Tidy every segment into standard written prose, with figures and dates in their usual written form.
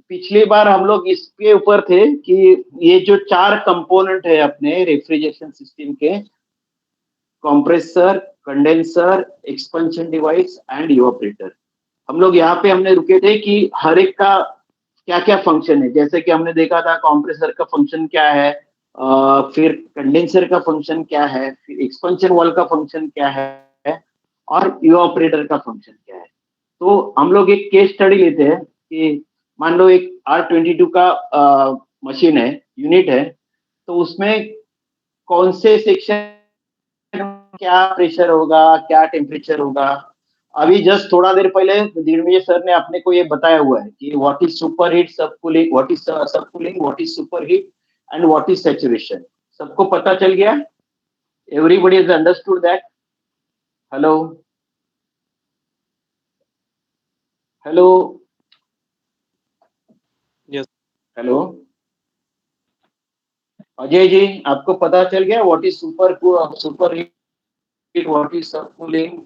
पिछली बार हम लोग इसके ऊपर थे कि ये जो 4 कंपोनेंट है अपने रेफ्रिजरेशन सिस्टम के, compressor, condenser, expansion device and evaporator, हम लोग यहाँ पे हमने रुके थे कि हर एक का क्या क्या फंक्शन है। जैसे कि हमने देखा था कंप्रेसर का फंक्शन क्या है, फिर कंडेंसर का फंक्शन क्या है, फिर एक्सपेंशन वाल्व का फंक्शन क्या है, और इवापोरेटर का फंक्शन क्या है। तो हम लोग एक केस स्टडी लेते हैं कि मान लो एक R22 का मशीन है, यूनिट है, तो उसमें कौन से सेक्शन क्या प्रेशर होगा, क्या टेम्परेचर होगा। अभी जस्ट थोड़ा देर पहले दिग्विजय सर ने अपने को ये बताया हुआ है कि what is super heat, sub cooling, what is sub cooling, what is super heat and what is saturation. सबको पता चल गया? Everybody has understood that? Hello hello yes hello Ajay ji, आपको पता चल गया what is super heat, what is sub cooling?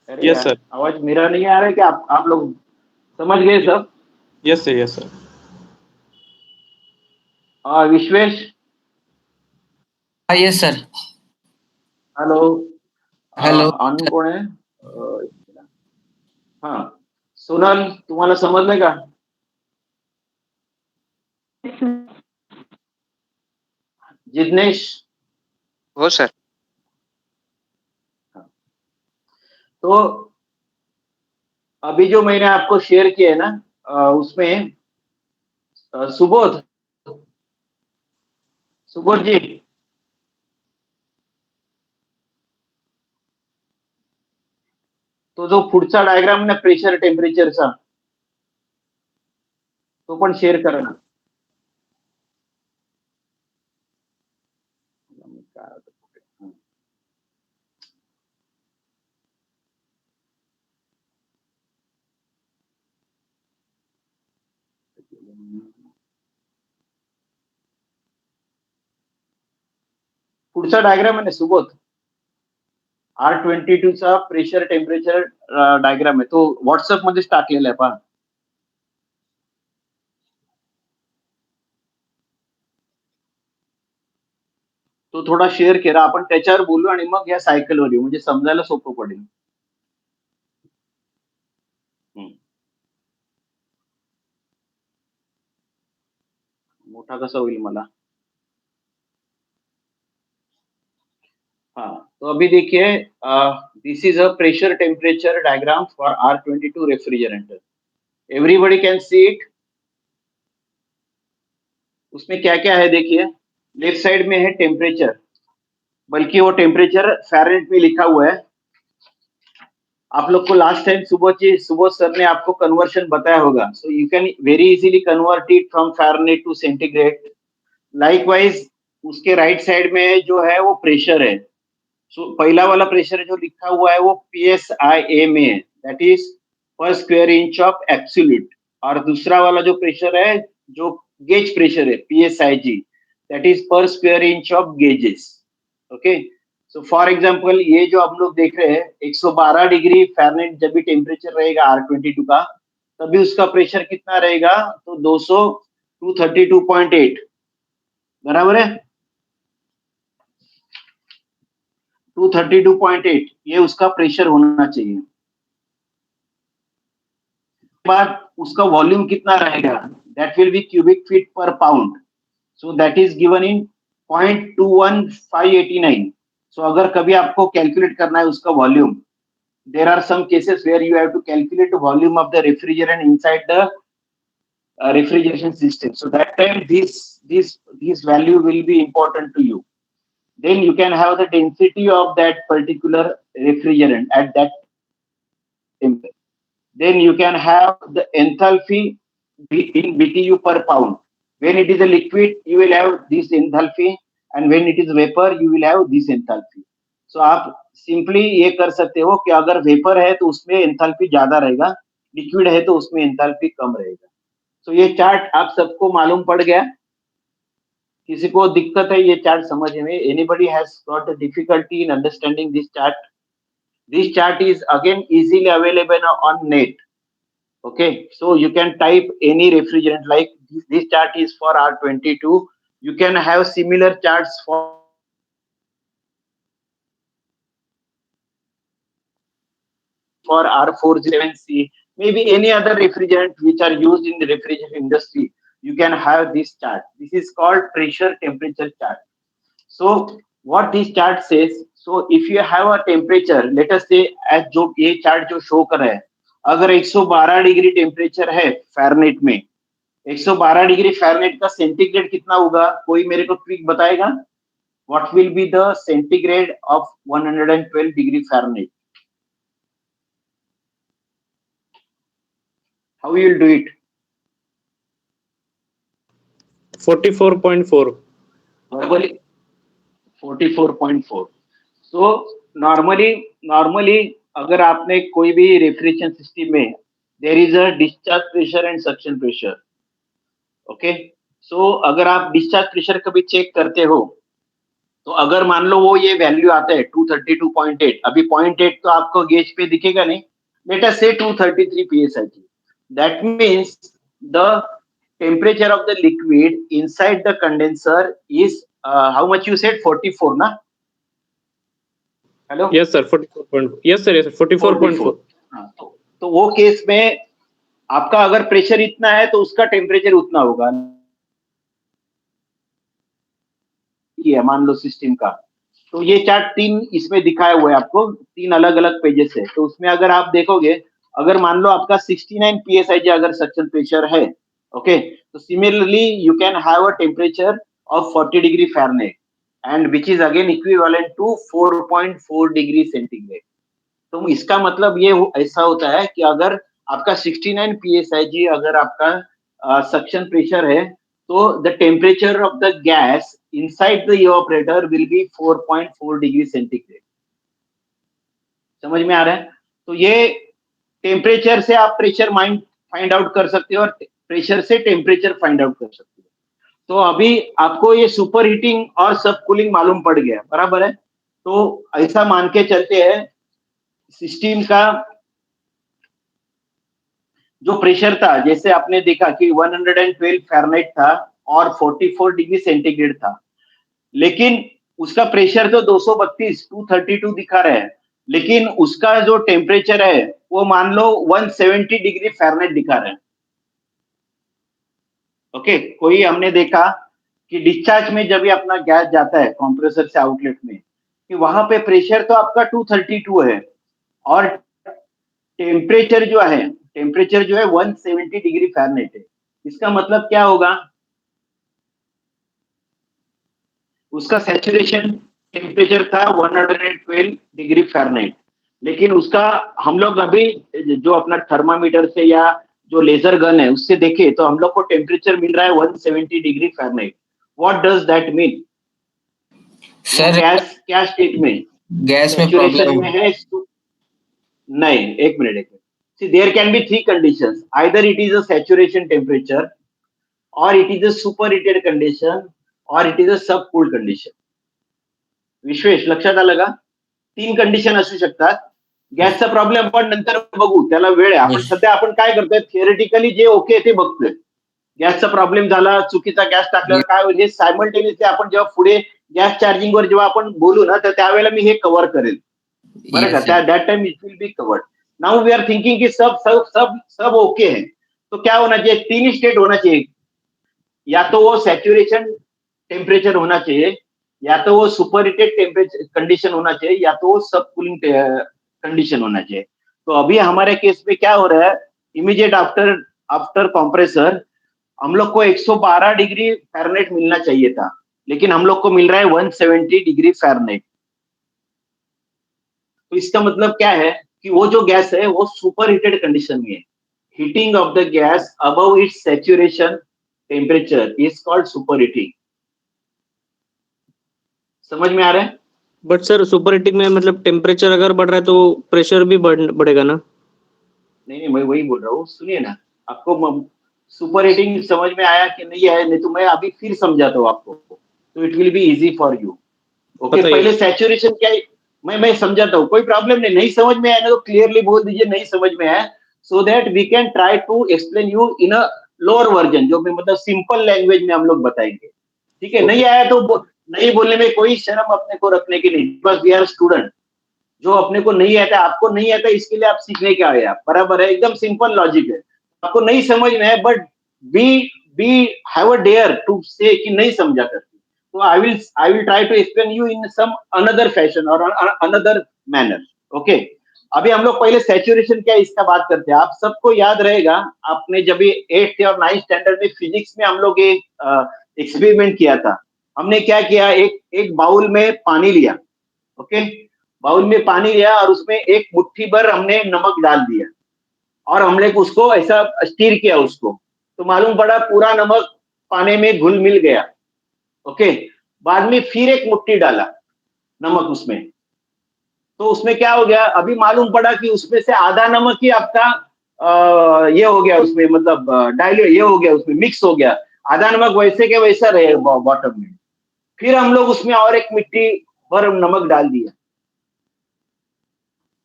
अरे yes यार, सर आवाज मेरा नहीं आ रहा है क्या? आप लोग समझ गए सब? Yes sir yes sir Vishwesh, yes sir. Hello, hello Anand कौन है? हाँ, सोनल, तुम्हाला समजलं का? जिग्नेश? हो सर। तो अभी जो मैंने आपको शेयर किया है ना, उसमें सुबोध, सुबोध जी, तो जो पुढचा डायग्राम ना प्रेशर टेम्परेचरचा, तो पण शेअर करा ना. पुढचा डायग्राम आहे ना सुबोध, R22 चा प्रेशर टेम्परेचर डायग्राम आहे, तो व्हॉट्सअप मध्येच टाकलेला आहे पहा. तो थोडा शेअर केला, आपण त्याच्यावर बोलू आणि मग या सायकलवर येऊ, म्हणजे समजायला सोपं पडेल. मोठा कसा होईल मला? हाँ, तो अभी देखिए, this is a pressure temperature diagram for R22 refrigerator. Everybody can see it? उसमें क्या क्या है देखिए, लेफ्ट साइड में है टेम्परेचर, बल्कि वो टेम्परेचर फ़ारेनहाइट में लिखा हुआ है. आप लोग को लास्ट टाइम सुबह सर ने आपको कन्वर्शन बताया होगा, so you can very easily convert it from Fahrenheit to centigrade. Likewise उसके राइट साइड में जो है वो प्रेशर है. सो पहला वाला प्रेशर जो लिखा हुआ है वो PSIA में है, that is per square inch of absolute. और दूसरा वाला जो प्रेशर है, जो गेज प्रेशर है, PSIG, that is per square inch of gauges. Okay, so for example ये जो हम लोग देख रहे हैं 112 डिग्री फ़ारेनहाइट जब भी टेम्परेचर रहेगा R22 का, तभी उसका प्रेशर कितना रहेगा? तो 232.8, बराबर है? 232.8 ये उसका प्रेशर होना चाहिए. बाद उसका वॉल्यूम कितना रहेगा? That will be cubic feet per pound. So that is given in 0.21589. So अगर कभी आपको कैलकुलेट करना है उसका volume, there are some cases where you have to calculate volume of the refrigerant inside the refrigeration system. So that time this value will be important to you. Then you can have the density of that particular refrigerant at that temperature. Then you can have the enthalpy in BTU per pound. When it is a liquid, you will have this enthalpy, and when it is vapor, you will have this enthalpy. So आप simply ये कर सकते हो कि अगर vapour है तो उसमें एंथैल्पी ज्यादा रहेगा, लिक्विड है तो उसमें एंथैल्पी कम रहेगा. तो ये चार्ट आप सबको मालूम पड़ गया? किसी को दिक्कत है ये चार्ट समझने में? Anybody has got a difficulty in understanding this chart? This chart is again easily available on net. Okay, so you can type any refrigerant, like this chart is for R22. You can have similar charts for R407C, maybe any other refrigerant which are used in the refrigerant industry. You can have this chart. This is called pressure temperature chart. So what this chart says, so if you have a temperature, let us say as जो ये chart जो show कर रहा है, अगर 112 degree temperature है Fahrenheit में, 112 degree Fahrenheit का सेंटीग्रेड कितना होगा? कोई मेरे को क्विक बताएगा? What will be the centigrade of 112 degree Fahrenheit? How you will do it? 44.4. Normally 44.4. So normally अगर आपने कोई भी रेफ्रिजरेशन सिस्टम में there is a discharge pressure and suction pressure. Okay, so अगर आप डिस्चार्ज प्रेशर कभी check करते हो, तो अगर मान लो वो ये वैल्यू आता है 232.8, अभी 0.8 तो आपको गेज पे दिखेगा नहीं, लेट अस से 233 psi. That means the temperature of the liquid inside the condenser is how much you said 44 ना? Hello, Yes sir, 44. Yes sir, 44.4. हाँ, तो वो केस में आपका अगर प्रेशर इतना है तो उसका टेम्परेचर उतना होगा, मान लो सिस्टम का। तो ये चार्ट 3 इसमें दिखाया हुआ है आपको, 3 अलग अलग पेजेस है। तो उसमें अगर आप देखोगे, अगर मान लो आपका 69 psi अगर सक्शन प्रेशर है, ओके, तो similarly you can have a temperature of 40 degree Fahrenheit and which is again equivalent to 4.4 degree centigrade. तो इसका मतलब ये ऐसा होता है कि अगर आपका 69 psi अगर आपका सक्शन प्रेशर है, तो the temperature of the gas inside the evaporator will be 4.4 degree centigrade. समझ में आ रहा है? तो ये टेम्परेचर से आप प्रेशर फाइंड आउट कर सकते हो और प्रेशर से टेम्परेचर फाइंड आउट कर सकते हो। तो अभी आपको ये सुपर हीटिंग और सब कूलिंग मालूम पड़ गया, बराबर है? तो ऐसा मान के चलते हैं, सिस्टम का जो प्रेशर था, जैसे आपने देखा कि 112 फ़ारेनहाइट था और 44 डिग्री सेंटीग्रेड था, लेकिन उसका प्रेशर तो 232 दिखा रहा है, लेकिन उसका जो टेम्परेचर है वो मान लो 170 डिग्री फ़ारेनहाइट दिखा रहा है। ओके, कोई हमने देखा कि डिस्चार्ज में जब ये अपना गैस जाता है कंप्रेसर से आउटलेट में, कि वहां पे प्रेशर तो आपका 232 है और टेम्परेचर जो है 170 डिग्री फ़ारेनहाइट है। इसका मतलब क्या होगा? उसका सैचुरेशन टेम्परेचर था 112 डिग्री फ़ारेनहाइट, लेकिन उसका हम लोग अभी जो अपना थर्मामीटर से या जो लेजर गन है उससे देखे तो हम लोग को टेम्परेचर मिल रहा है 170 degree Fahrenheit. What does that mean? Sir gas क्या स्टेट में? गैस में सैचुरेशन प्रॉब्लम में है? नहीं, एक minute. See, there can be 3 conditions. Either it is a saturation temperature, or it is a superheated condition, or it is a subcooled condition. Vishwesh, लक्षात आलं का? 3 कंडिशन असू शकतात. गॅसचा प्रॉब्लेम आपण नंतर बघू, त्याला वेळ आहे. आपण सध्या आपण काय करतोय, थिअरेटिकली जे ओके ते बघतोय. गॅसचा प्रॉब्लेम झाला, चुकीचा गॅस टाकल्यावर काय होईल हे सायमल्टेनियसली आपण जेव्हा पुढे गॅस चार्जिंगवर जेव्हा आपण बोलू ना, तर त्यावेळेला मी हे कव्हर करेल, बरं का? त्या that time it will be covered. Now we are thinking कि सब ओके है, तो क्या होना चाहिए? 3 ही स्टेट होना चाहिए, या तो वो सैचुरेशन टेम्परेचर होना चाहिए, या तो वो सुपर हीटेड टेम्परेचर कंडीशन होना चाहिए, या तो वो सब कूलिंग कंडीशन होना चाहिए। तो अभी हमारे केस में क्या हो रहा है, इमीडिएट आफ्टर कंप्रेसर हम लोग को 112 डिग्री फ़ारेनहाइट मिलना चाहिए था, लेकिन हम लोग को मिल रहा है 170 डिग्री फ़ारेनहाइट। तो इसका मतलब क्या है कि वो जो गैस है वो सुपर हीटेड कंडीशन में है। Heating of the gas above it's saturation temperature is called super heating. समझ में आ रहा है? बट सर सुपर हीटिंग में मतलब टेम्परेचर अगर बढ़ रहा है तो प्रेशर भी बढ़ेगा ना? नहीं, मैं वही बोल रहा हूँ, सुनिए ना। आपको सुपर हीटिंग समझ में आया कि नहीं है? नहीं तो मैं अभी फिर समझाता हूँ आपको, तो it will be easy for you. Okay, पहले सैचुरेशन क्या है मैं समझाता हूँ, कोई प्रॉब्लम नहीं। नहीं समझ में आया ना तो क्लियरली बोल दीजिए नहीं समझ में आया। so that we can try to explain you in a lower version, जो भी मतलब सिंपल लैंग्वेज में हम लोग बताएंगे, ठीक है? नहीं आया तो नहीं बोलने में कोई शर्म अपने को रखने की नहीं, बस वी आर स्टूडेंट, जो अपने को नहीं आता, आपको नहीं आता, इसके लिए आप सीखने के आए, आप बराबर है, एकदम सिंपल लॉजिक है, आपको नहीं समझ में है, but we have a dare to say कि नहीं समझा करके, तो I will try to explain you in some another fashion और अनदर मैनर, ओके? अभी हम लोग पहले सैचुरेशन क्या है इसका बात करते हैं। आप सबको याद रहेगा, आपने जब भी 8th और 9th स्टैंडर्ड में फिजिक्स में हम लोग एक एक्सपेरिमेंट किया था। हमने क्या किया, एक बाउल में पानी लिया, ओके? बाउल में पानी लिया और उसमें एक मुट्ठी भर हमने नमक डाल दिया और हमने उसको ऐसा स्टीर किया उसको, तो मालूम पड़ा पूरा नमक पानी में घुल मिल गया, ओके? बाद में फिर एक मुट्ठी डाला नमक उसमें, तो उसमें क्या हो गया, अभी मालूम पड़ा कि उसमें से आधा नमक ही आपका ये हो गया, उसमें मतलब डाइल्यूट ये हो गया, उसमें मिक्स हो गया, आधा नमक वैसे के वैसा रहे बॉटम में। फिर हम लोग उसमें और एक मिट्टी भर नमक डाल दिया,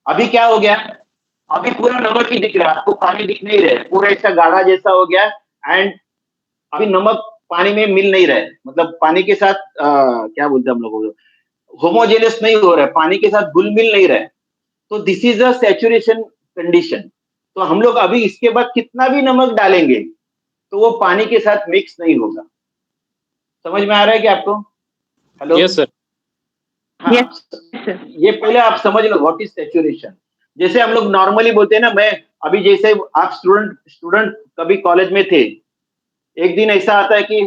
अभी क्या हो गया, अभी पूरा नमक ही दिख रहा है, आपको पानी दिख नहीं रहा है, पूरा ऐसा गाढ़ा जैसा हो गया, एंड अभी नमक पानी में मिल नहीं रहा है, मतलब पानी के साथ क्या बोलते हैं हम लोग, होमोजेनियस नहीं हो रहा है, पानी के साथ घुल मिल नहीं रहा है, तो this is a saturation condition. तो हम लोग अभी इसके बाद कितना भी नमक डालेंगे तो वो पानी के साथ मिक्स नहीं होगा। समझ में आ रहा है क्या आपको? हेलो? Yes sir. हाँ, ये पहले आप समझ लो व्हाट इज सैचुरेशन। जैसे हम लोग नॉर्मली बोलते हैं ना, मैं अभी जैसे आप स्टूडेंट कभी कॉलेज में थे, एक दिन ऐसा आता है कि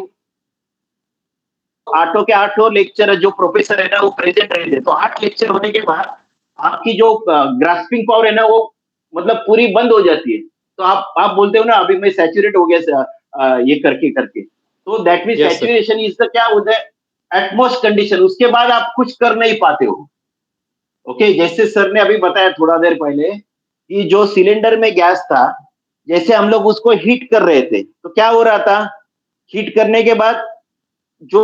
आठों के आठों लेक्चर जो प्रोफेसर है ना वो प्रेजेंट रहते, तो 8 लेक्चर होने के बाद आपकी जो ग्रास्पिंग पावर है ना वो मतलब पूरी बंद हो जाती है, तो आप बोलते हो ना अभी मैं सैचुरेट हो गया ये करके करके, तो that mean Yes, sir. Saturation is the क्या बोलते हैं एटमोस्ट कंडीशन, उसके बाद आप कुछ कर नहीं पाते हो, ओके? जैसे सर ने अभी बताया थोड़ा देर पहले कि जो सिलेंडर में गैस था, जैसे हम लोग उसको हीट कर रहे थे तो क्या हो रहा था, हीट करने के बाद जो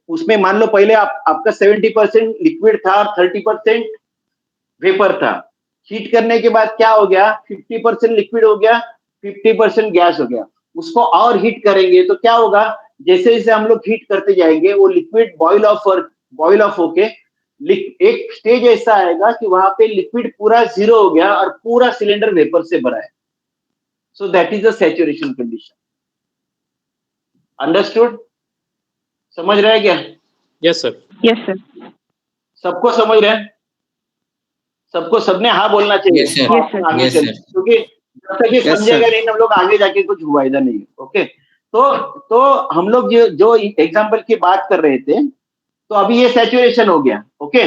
उसमें मान लो पहले आपका 70% लिक्विड था और 30% वेपर था, हीट करने के बाद क्या हो गया, 50% लिक्विड हो गया, 50% गैस हो गया, उसको और हीट करेंगे तो क्या होगा, जैसे जैसे हम लोग हीट करते जाएंगे वो लिक्विड बॉइल ऑफ होके एक स्टेज ऐसा आएगा कि वहां पे लिक्विड पूरा जीरो हो गया और पूरा सिलेंडर वेपर से भरा है, सो that is the saturation condition. Understood? समझ रहे हैं क्या? Yes sir. Yes sir. सबको समझ रहे हैं? सबको सबने हाँ बोलना चाहिए। Yes, sir. तो अपन आगे Yes, चलते sir. हैं, क्योंकि जब तक ये Yes, समझेगा sir. नहीं हम लोग आगे जाके कुछ फायदा नहीं है, ओके? तो हम लोग जो एग्जाम्पल की बात कर रहे थे, तो अभी ये सैचुरेशन हो गया, ओके?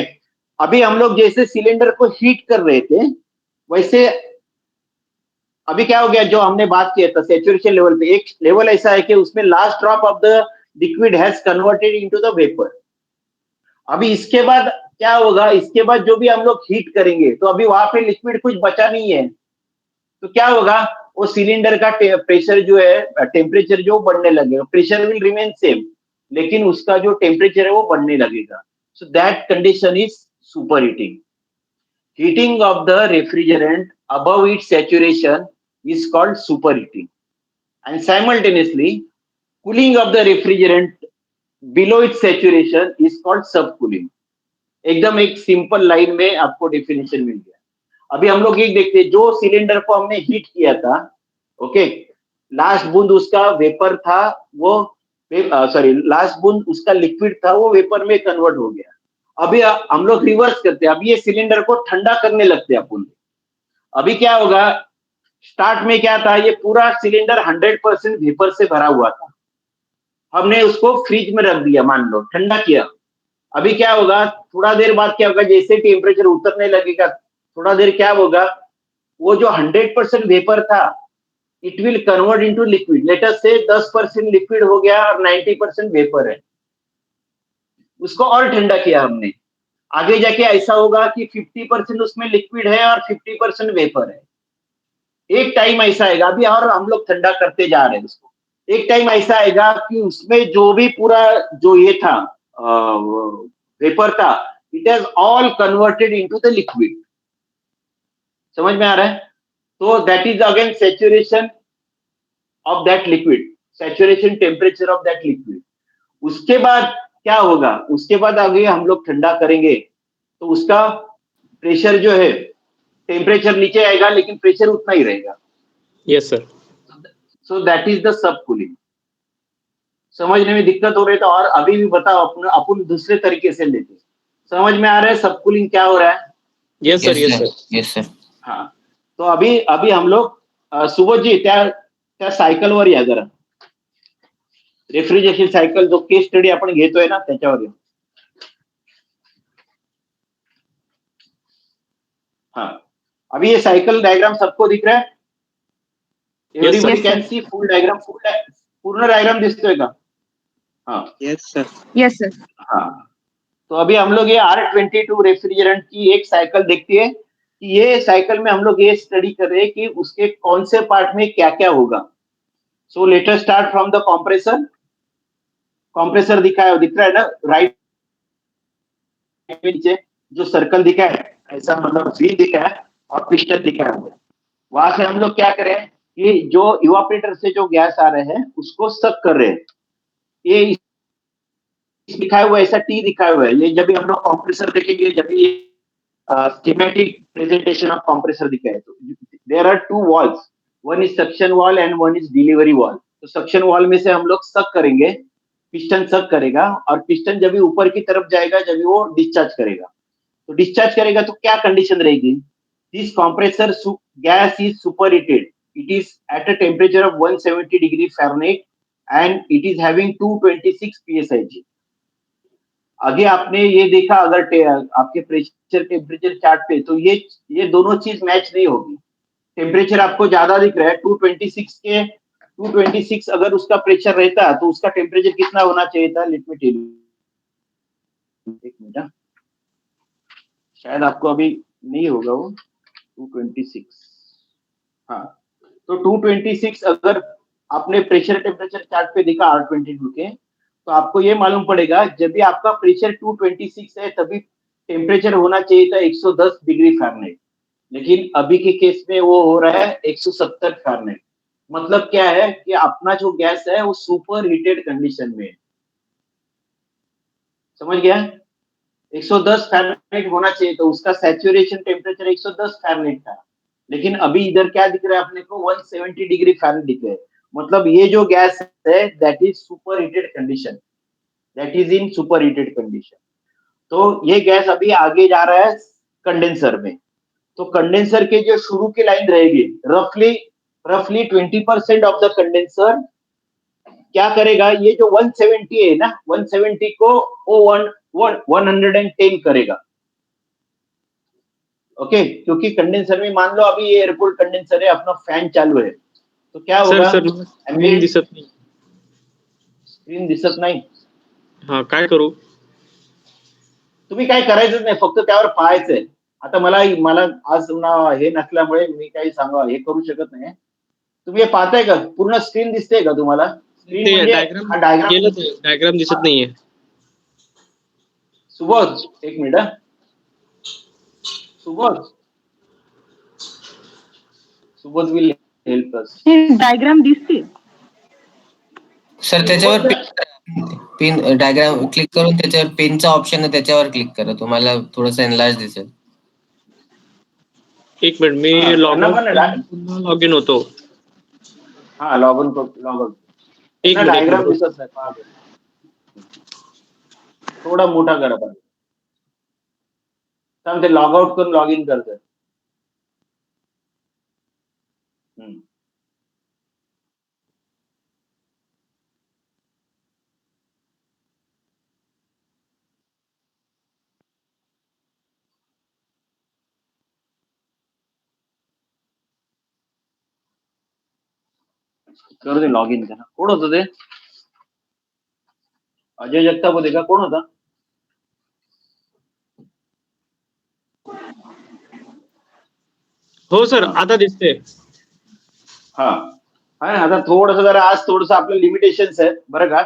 अभी हम लोग जैसे सिलेंडर को हीट कर रहे थे, वैसे अभी क्या हो गया, जो हमने बात किया था सैचुरेशन लेवल पे, एक लेवल ऐसा है कि उसमें last drop of the liquid has converted into the vapour. अभी इसके बाद क्या होगा, इसके बाद जो भी हम लोग हीट करेंगे तो अभी वहां पे लिक्विड कुछ बचा नहीं है, तो क्या होगा, वो सिलेंडर का प्रेशर जो है, टेम्परेचर जो बढ़ने लगेगा, प्रेशर विल रिमेन सेम लेकिन उसका जो टेम्परेचर है वो बढ़ने लगेगा, so that condition is super heating. Heating of the refrigerant above its saturation is called superheating, and simultaneously cooling of the refrigerant below its saturation is called subcooling. एकदम एक simple line में आपको definition मिल गया। अभी हम लोग एक देखते हैं, जो सिलेंडर को हमने हीट किया था, ओके, लास्ट बूंद उसका वेपर था, वो सॉरी लास्ट बूंद उसका लिक्विड था, वो वेपर में कन्वर्ट हो गया। अभी हम लोग रिवर्स करते हैं, अभी ये सिलेंडर को ठंडा करने लगते हैं अपन। अभी क्या होगा, स्टार्ट में क्या था, ये पूरा सिलेंडर 100% वेपर से भरा हुआ था, हमने उसको फ्रिज में रख दिया, मान लो ठंडा किया। अभी क्या होगा, थोड़ा देर बाद क्या होगा, जैसे टेम्परेचर उतरने लगेगा, थोड़ा देर क्या होगा, वो जो 100% वेपर था it will convert into liquid, let us से 10% लिक्विड हो गया और 90% वेपर है, उसको और ठंडा किया हमने। आगे जाके ऐसा होगा कि 50% उसमें लिक्विड है और 50% वेपर है। एक टाइम ऐसा आएगा, अभी और हम लोग ठंडा करते जा रहे हैं उसको, एक टाइम ऐसा आएगा कि उसमें जो भी पूरा जो ये था वेपर था, it has all converted into the liquid. समझ में आ रहा है? तो that is again saturation of that liquid, saturation temperature of that liquid. उसके बाद क्या होगा, उसके बाद आगे हम लोग ठंडा करेंगे तो उसका प्रेशर जो है, टेम्परेचर नीचे आएगा लेकिन प्रेशर उतना ही रहेगा। Yes sir. So that is the sub cooling. समझने में दिक्कत हो रही है तो और अभी भी बताओ, अपन दूसरे तरीके से लेते, समझ में आ रहा है सब कूलिंग क्या हो रहा है? Yes sir, yes sir. Yes sir. हाँ, तो अभी अभी हम लोग सुबोध जी त्या सायकलवर या जरा, रेफ्रिजरेशन सायकल जो केस स्टडी आपण घेतोय ना त्याच्यावर या. हाँ, अभी ये साइकिल डायग्राम सबको दिख रहा है? Everybody can see full diagram, पूर्ण डायग्राम दिसतोय का? हाँ, यस सर। Yes sir. हाँ, तो अभी हम लोग ये R22 रेफ्रिजरेंट की एक साइकिल देखती है कि ये साइकिल में हम लोग ये स्टडी कर रहे हैं कि उसके कौन से पार्ट में क्या क्या होगा। So let us start from the compressor. Compressor दिख रहा है ना, राइट नीचे जो सर्कल दिखा है, ऐसा मतलब व्हील दिखा है और पिस्टन दिखा है। वहां से हम लोग क्या करें कि जो इवापोरेटर से जो गैस आ रहे हैं उसको सक कर रहे हैं। ये दिखाया हुआ ऐसा टी दिखाया हुआ है, ये जब भी हम लोग कंप्रेसर देखेंगे, जब भी स्कीमेटिक प्रेजेंटेशन ऑफ कंप्रेसर दिखा है, तो there are two valves, one is suction valve and one is delivery valve. तो सक्शन वॉल में से हम लोग सक करेंगे, पिस्टन सक करेगा और पिस्टन जब भी ऊपर की तरफ जाएगा, जब भी वो डिस्चार्ज करेगा, तो डिस्चार्ज करेगा तो क्या कंडीशन रहेगी? This compressor gas is super heated, it is at a temperature of 170 degree Fahrenheit and it is having 226 psig। आगे आपने ये देखा अगर आपके प्रेशर टेम्परेचर चार्ट पे, तो ये दोनों चीज मैच नहीं होगी। टेम्परेचर आपको ज्यादा दिख रहा है 226 अगर उसका प्रेशर रहता तो उसका टेम्परेचर कितना होना चाहिए था? लेट मी टेल यू, एक मिनट, शायद आपको अभी नहीं होगा वो 226। हाँ, तो 226 अगर आपने प्रेशर टेम्परेचर चार्ट पे देखा R22 के, तो आपको ये मालूम पड़ेगा जब भी आपका प्रेशर 226 है तभी टेम्परेचर होना चाहिए था 110 डिग्री फ़ारेनहाइट, लेकिन अभी के केस में वो हो रहा है 170 फ़ारेनहाइट। मतलब क्या है कि अपना जो गैस है वो सुपर हीटेड कंडीशन में है। समझ गया? 110 फ़ारेनहाइट होना चाहिए, तो उसका सैचुरेशन टेम्परेचर 110 फ़ारेनहाइट था, लेकिन अभी इधर क्या दिख रहा है अपने को? 170 डिग्री फ़ारेनहाइट दिख रहा है। मतलब ये जो गैस है that is super heated condition, that is in super heated condition. तो ये गैस अभी आगे जा रहा है कंडेंसर में। तो कंडेंसर के जो शुरू की लाइन रहेगी, रफली 20% ऑफ द कंडेंसर क्या करेगा? ये जो 170 है ना, 170 को वो 110 करेगा। ओके, क्योंकि कंडेंसर में मान लो अभी ये एयर कूल्ड कंडेंसर है, अपना फैन चालू है, तो क्या होगा? सर स्क्रीन दिसत नाही. स्क्रीन दिसत नाही? हा, काय करू? तुम्ही काय करायचंच नाही, फक्त त्यावर पाहायचंय. आता मला आज हे नसल्यामुळे मी काही हे करू शकत नाही. तुम्ही हे पाहताय का? पूर्ण स्क्रीन दिसते का तुम्हाला? स्क्रीन म्हणजे हा डायग्राम दिसत नाहीये. सुबोध, एक minute. Subodh will help us. Diagram दिसते सर त्याच्यावर पिन डायग्राम क्लिक करून त्याच्यावर पिनचा ऑप्शन आहे, त्याच्यावर क्लिक करा, तुम्हाला थोडंसं एनलार्ज दिसेल. एक मिनिट, मी लॉग इन होतो. हा, लॉग आउट. एक डायग्राम दिसत नाही, थोडा मोठा करा पण. सांगते लॉग आउट करून लॉग इन करतोय. करू दे लॉग इन त्यांना. कोण होतं ते? अजय जगताप होते का? कोण होता? हो सर, आता दिसते. हा, आता थोडस जरा आज थोडस आपलं लिमिटेशन्स आहेत बरं का,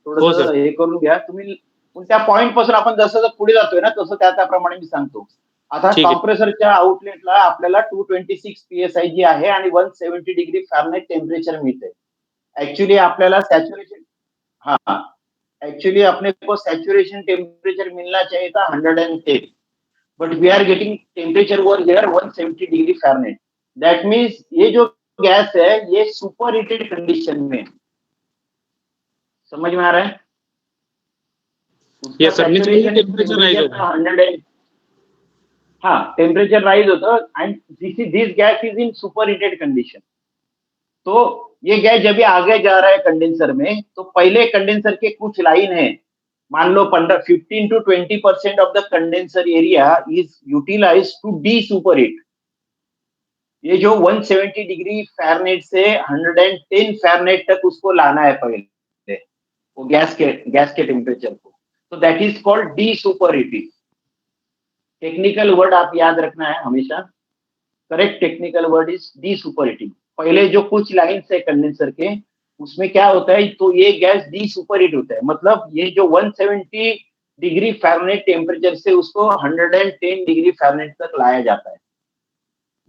थोडस हे करून घ्या तुम्ही. त्या पॉइंट पासून आपण जसं पुढे जातोय ना, तसं त्याप्रमाणे मी सांगतो. आता ठीक आहे. कॉम्प्रेसरच्या आउटलेटला आपल्याला 226 PSI जी आहे आणि 170 डिग्री फॅरनहाइट टेम्परेचर मिळते. एक्चुअली आपल्याला सैचुरेशन, हाँ एक्चुअली अपने को सैचुरेशन टेम्परेचर मिलना चाहिए था 110, but we are getting temperature over here 170 degree Fahrenheit. That means ये जो गैस है ये सुपर हीटेड कंडीशन में, समझ में आ रहा है? Yes, sir. Means temperature rise होतं. 100, हाँ टेम्परेचर राइज होतं and this gas is in super heated condition. तो ये गैस जब भी आगे जा रहा है कंडेंसर में, तो पहले कंडेंसर के कुछ लाइन है, मान लो 15 to 20% of the condenser area is utilize to the super heat. ये जो 170 डिग्री फैरनहाइट से 110 फैरनहाइट तक उसको लाना है पहले, वो गैस के टेम्परेचर को. तो that is called D super heating. Technical word आप याद रखना है हमेशा. Correct technical word is D super heating. पहले जो कुछ लाइन्स है कंडेंसर के, उसमें क्या होता है, तो ये गैस डी सुपर हीट होता है. मतलब ये जो 170 डिग्री फैरनहाइट टेम्परेचर से उसको 110 डिग्री फैरनहाइट तक लाया जाता है.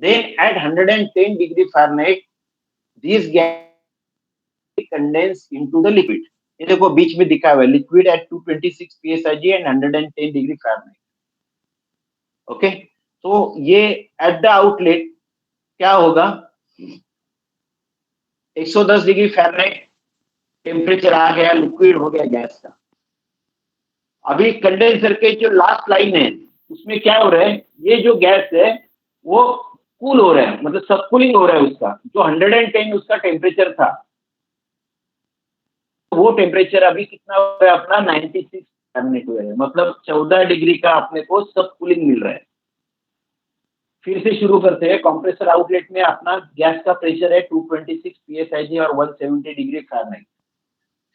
Then at 110 degree Fahrenheit, these gas condense into the liquid. ये देखो बीच में दिखा हुआ है liquid at 226 psig and 110 degree Fahrenheit. Okay, तो ये at the outlet क्या होगा, 110 डिग्री Fahrenheit टेम्परेचर आ गया, लिक्विड हो गया गैस का. अभी कंडेंसर के जो लास्ट लाइन है उसमें क्या हो रहा है, ये जो गैस है वो कूल हो रहा है, मतलब सब कूलिंग हो रहा है उसका. जो 110 उसका टेम्परेचर था, वो टेम्परेचर अभी कितना हो रहा है अपना 96 फैरनहाइट हुआ है. मतलब 14 डिग्री का अपने को सब कूलिंग मिल रहा है. फिर से शुरू करते हैं. कंप्रेसर आउटलेट में अपना गैस का प्रेशर है 226 psig और 170 डिग्री फैरनहाइट.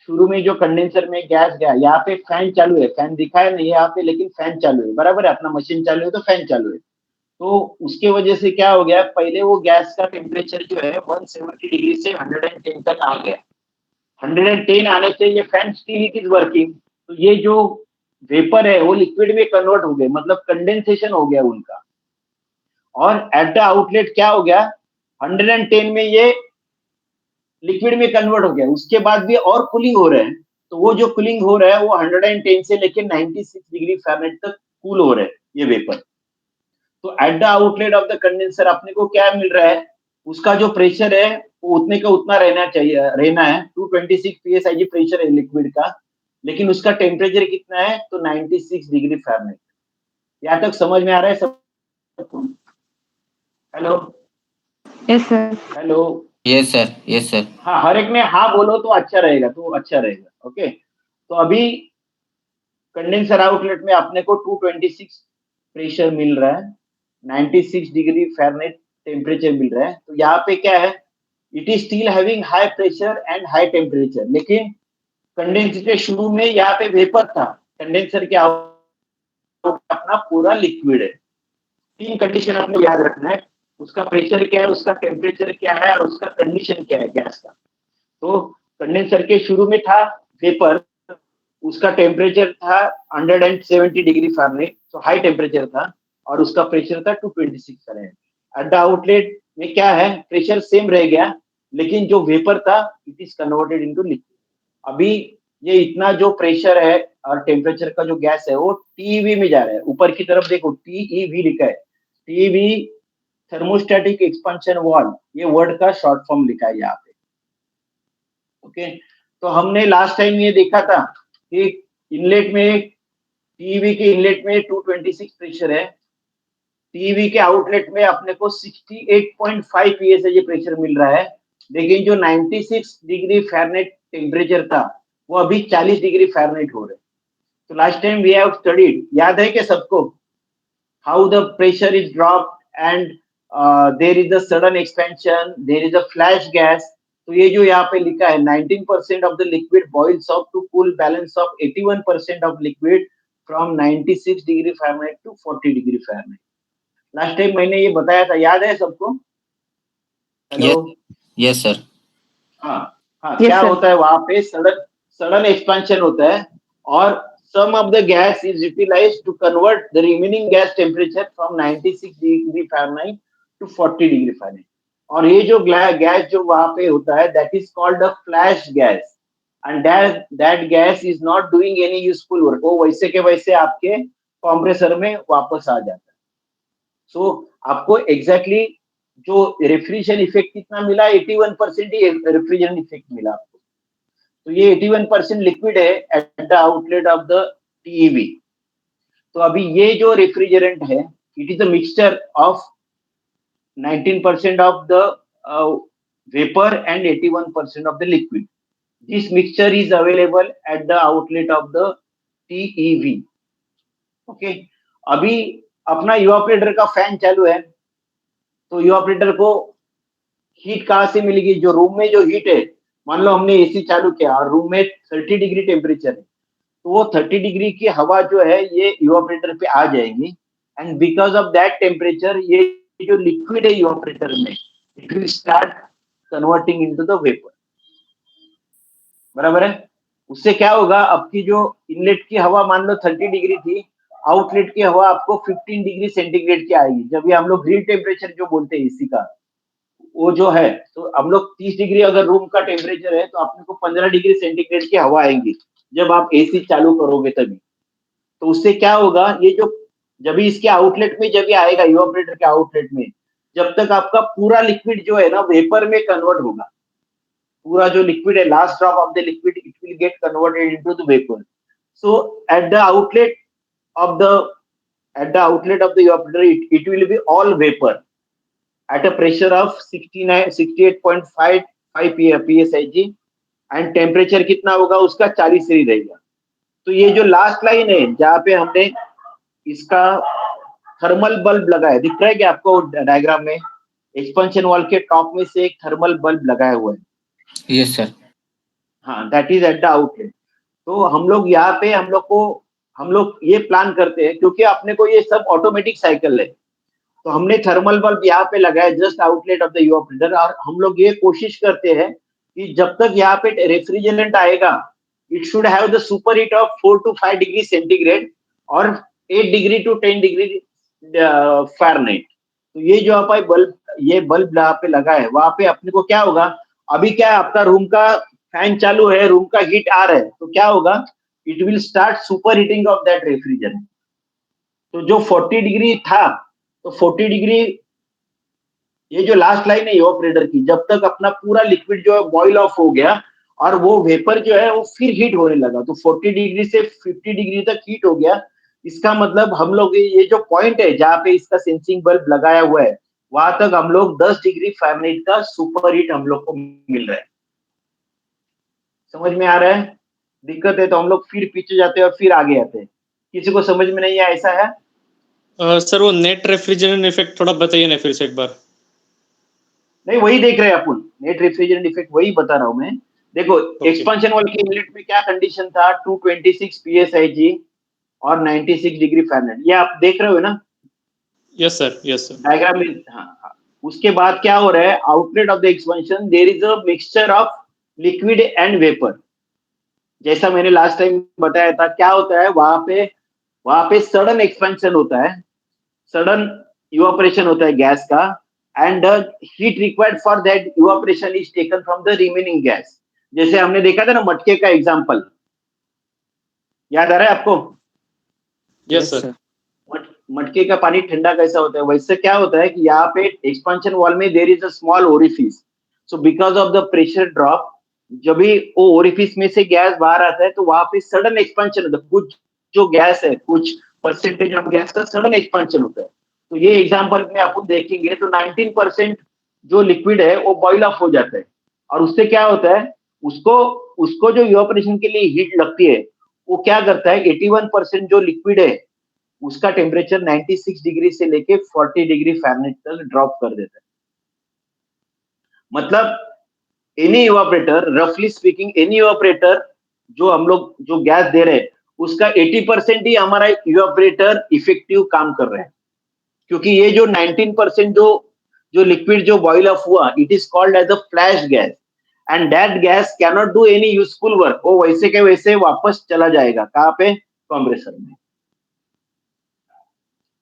शुरू में जो कंडेंसर में गैस गया, यहाँ पे फैन चालू है, फैन दिखा है नहीं यहाँ पे, लेकिन फैन चालू है, बराबर है. अपना मशीन चालू है तो फैन चालू है. तो उसके वजह से क्या हो गया, पहले वो गैस का टेम्परेचर जो है 170 डिग्री से 110 तक आ गया. 110 आने से ये fan still it is working. तो ये जो वेपर है वो लिक्विड में कन्वर्ट हो गए, मतलब कंडेंसेशन हो गया उनका. और एट द आउटलेट क्या हो गया, 110 में ये लिक्विड में कन्वर्ट हो गया. उसके बाद भी और कूलिंग हो रहा है. तो वो जो कूलिंग हो रहा है वो 110 से लेकर 96 डिग्री फैरनहाइट तक कूल हो रहा है ये वेपर. तो at the outlet of the condenser अपने को क्या मिल रहा है, उसका जो प्रेशर है वो उतने का उतना रहना है. 226 psig प्रेशर है लिक्विड का, लेकिन उसका टेम्परेचर कितना है, तो 96 डिग्री फैरनहाइट. यहाँ तक समझ में आ रहा है सब? Hello, yes sir. Hello, yes sir, yes sir. हाँ, हर एक में हाँ बोलो तो अच्छा रहेगा, ओके. तो अभी कंडेंसर आउटलेट में अपने को 226 प्रेशर मिल रहा है, 96 डिग्री फैरनहाइट टेम्परेचर मिल रहा है. तो यहाँ पे क्या है, it is still having high pressure and high temperature. लेकिन कंडेंसर के शुरू में यहाँ पे वेपर था, कंडेंसर के अपना पूरा लिक्विड है. 3 कंडीशन आपने याद रखना है. उसका प्रेशर क्या है, उसका टेम्परेचर क्या है और उसका कंडीशन क्या है गैस का. तो कंडेंसर के शुरू में था वेपर, उसका टेम्परेचर था 170 डिग्री फैरनहाइट, तो हाई टेम्परेचर था, और उसका प्रेशर था 226 फैरनहाइट. एट द आउटलेट में क्या है, प्रेशर सेम रह गया, लेकिन जो वेपर था it is converted into liquid. अभी ये इतना जो प्रेशर है और टेम्परेचर का जो गैस है वो TeV में जा रहा है. ऊपर की तरफ देखो TeV लिखा है. TeV थर्मोस्टैटिक एक्सपेंशन वाल्व, ये वर्ड का शॉर्ट फॉर्म लिखा है यहाँ पे. ओके, तो हमने लास्ट टाइम ये देखा था कि इनलेट में TeV के इनलेट में 226 प्रेशर है, TeV के आउटलेट में अपने को 68.5 psi प्रेशर मिल रहा है. लेकिन जो 96 डिग्री फैरनहाइट टेम्परेचर था वो अभी 40 डिग्री फैरनहाइट हो रहा है. तो last time we have studied, याद है कि सबको, how the pressure is drop and there is a sudden expansion, there is a flash gas. तो ये जो यहाँ पे लिखा है 19% of the liquid boils up to cool balance of 81% of liquid from 96 degree Fahrenheit to 40 degree Fahrenheit. Last time मैंने ये बताया था, याद है सबको? Hello, yes sir. हाँ हाँ, Yes, क्या sir. होता है वहां पे, सडन एक्सपेंशन होता है और some of the gas is utilized to convert the remaining gas temperature from 96 degree Fahrenheit to 40 degree Fahrenheit. और ये जो गैस जो वहां पे होता है, that is called a flash gas, and that gas is not doing any useful work. वो वैसे के वैसे आपके कंप्रेसर में वापस आ जाता है. So आपको exactly जो रेफ्रिजरेशन इफेक्ट कितना मिला, 81% ही रेफ्रिजरेशन इफेक्ट मिला आपको. तो ये 81% लिक्विड है at the outlet of the TEV. तो अभी ये जो रेफ्रिजरेंट है, it is a mixture of 19% of the vapor and 81% of the liquid. This mixture is available at the outlet of the TEV. Okay. अभी अपना evaporator का fan चालू है, तो इवापोरेटर को हीट कहाँ से मिलेगी? जो रूम में जो हीट है, मान लो हमने एसी चालू किया और रूम में 30 डिग्री टेम्परेचर है, तो वो 30 डिग्री की हवा जो है ये इवापोरेटर पे आ जाएगी, and because of that temperature ये जो लिक्विड है इवापोरेटर में, it will start converting into the vapour. बराबर है? उससे क्या होगा, आपकी जो इनलेट की हवा मान लो 30 डिग्री थी, आउटलेट की हवा आपको 15 डिग्री सेंटीग्रेड की आएगी. जब ये हम लोग ग्रिल टेम्परेचर जो बोलते हैं एसी का, वो जो है, तो हम लोग 30 डिग्री अगर रूम का टेम्परेचर है, तो आपने को 15 डिग्री सेंटीग्रेड की हवा आएंगी जब आप एसी चालू करोगे तभी. तो उससे क्या होगा, ये जो जब भी इसके आउटलेट में जब ये आएगा इवापोरेटर के आउटलेट में, जब तक आपका पूरा लिक्विड जो है ना वेपर में कन्वर्ट होगा, पूरा जो लिक्विड है, last drop of the liquid, it will get converted into the vapour. So eight the outlet of the evaporator, it will be all vapor at a pressure of 68.5 psig, and temperature कितना होगा उसका 40 से ही रहेगा. तो ये जो last line है जहाँ पे हमने इसका थर्मल बल्ब लगाया, दिख रहा है कि आपको डायग्राम में एक्सपेंशन वॉल के टॉप में से एक थर्मल बल्ब लगाया हुआ है. Yes sir. हाँ, that is at the outlet. तो हम लोग यहाँ पे हम लोग ये प्लान करते हैं, क्योंकि अपने को ये सब ऑटोमेटिक साइकिल है, तो हमने थर्मल बल्ब यहाँ पे लगाया just outlet of the evaporator. और हम लोग ये कोशिश करते हैं कि जब तक यहाँ पे रेफ्रिजरेंट आएगा, it should have the super heat of 4 to 5 degree centigrade और 8 डिग्री to 10 डिग्री फ़ारेनहाइट. तो ये जो आप ये बल्ब यहाँ पे लगा है, वहां पे अपने को क्या होगा, अभी क्या है, आपका रूम का फैन चालू है, रूम का हीट आ रहा है, तो क्या होगा, it will start super heating of that refrigerant. तो जो 40 डिग्री था, तो 40 डिग्री, ये जो लास्ट लाइन है इवापोरेटर की, जब तक अपना पूरा लिक्विड जो है बॉइल ऑफ हो गया और वो वेपर जो है वो फिर हीट होने लगा, तो 40 डिग्री से 50 डिग्री तक हीट हो गया. इसका मतलब हम लोग ये जो पॉइंट है जहाँ पे इसका सेंसिंग बल्ब लगाया हुआ है, वहां तक हम लोग 10 डिग्री फ़ारेनहाइट का सुपर हीट हम लोग को मिल रहा है. समझ में आ रहा है? दिक्कत है तो हम लोग फिर पीछे जाते हैं और फिर आगे आते हैं. किसी को समझ में नहीं है, ऐसा है? सर वो नेट रेफ्रिजरेंट इफेक्ट थोड़ा बताइए ना फिर से एक बार. नहीं, वही देख रहे हैं अपन, नेट रेफ्रिजरेंट इफेक्ट वही बता रहा हूँ मैं. देखो, एक्सपेंशन वॉल के इनलेट में क्या कंडीशन था, 226 psig और 96 डिग्री फ़ारेनहाइट. ये आप देख रहे हो ना? Yes sir, yes sir. Diagram में. हाँ. उसके बाद क्या हो रहा है, outlet of the expansion there is a mixture of liquid and vapour. जैसा मैंने लास्ट टाइम बताया था, क्या होता है वहां पे सडन एक्सपेंशन होता है, सडन इवापोरेशन होता है गैस का, and heat required for that evaporation is taken from the remaining gas. जैसे हमने देखा था ना मटके का एग्जांपल, याद आ रहा है आपको? Yes sir. मटके का पानी ठंडा कैसा होता है, वैसे क्या होता है कि यहाँ पे एक्सपेंशन वॉल में there is a small orifice. So because of the pressure drop, जब भी वो ओरिफिस में से गैस बाहर आता है, तो वहां पे सडन एक्सपेंशन होता है. कुछ जो गैस है, कुछ परसेंटेज ऑफ गैस का सडन एक्सपेंशन होता है. तो ये एग्जांपल में आपको देखेंगे तो 19% जो लिक्विड है वो बॉइल ऑफ हो जाता है, और उससे क्या होता है, उसको जो इवापोरेशन के लिए हीट लगती है, वो क्या करता है, 81% जो लिक्विड है उसका टेम्परेचर 96 डिग्री से लेके 40 डिग्री फ़ारेनहाइट तक ड्रॉप कर देता है. मतलब एनी इवापोरेटर, रफली स्पीकिंग, एनी इवापोरेटर जो हम लोग जो गैस दे रहे हैं, उसका 80% ही हमारा इवापोरेटर इफेक्टिव काम कर रहे हैं. क्योंकि ये जो 19% जो लिक्विड जो बॉइल ऑफ हुआ, it is called as a flash gas, and that gas can not do any useful work. वो वैसे के वैसे वापस चला जाएगा कहाँ पे, कॉम्प्रेसर में।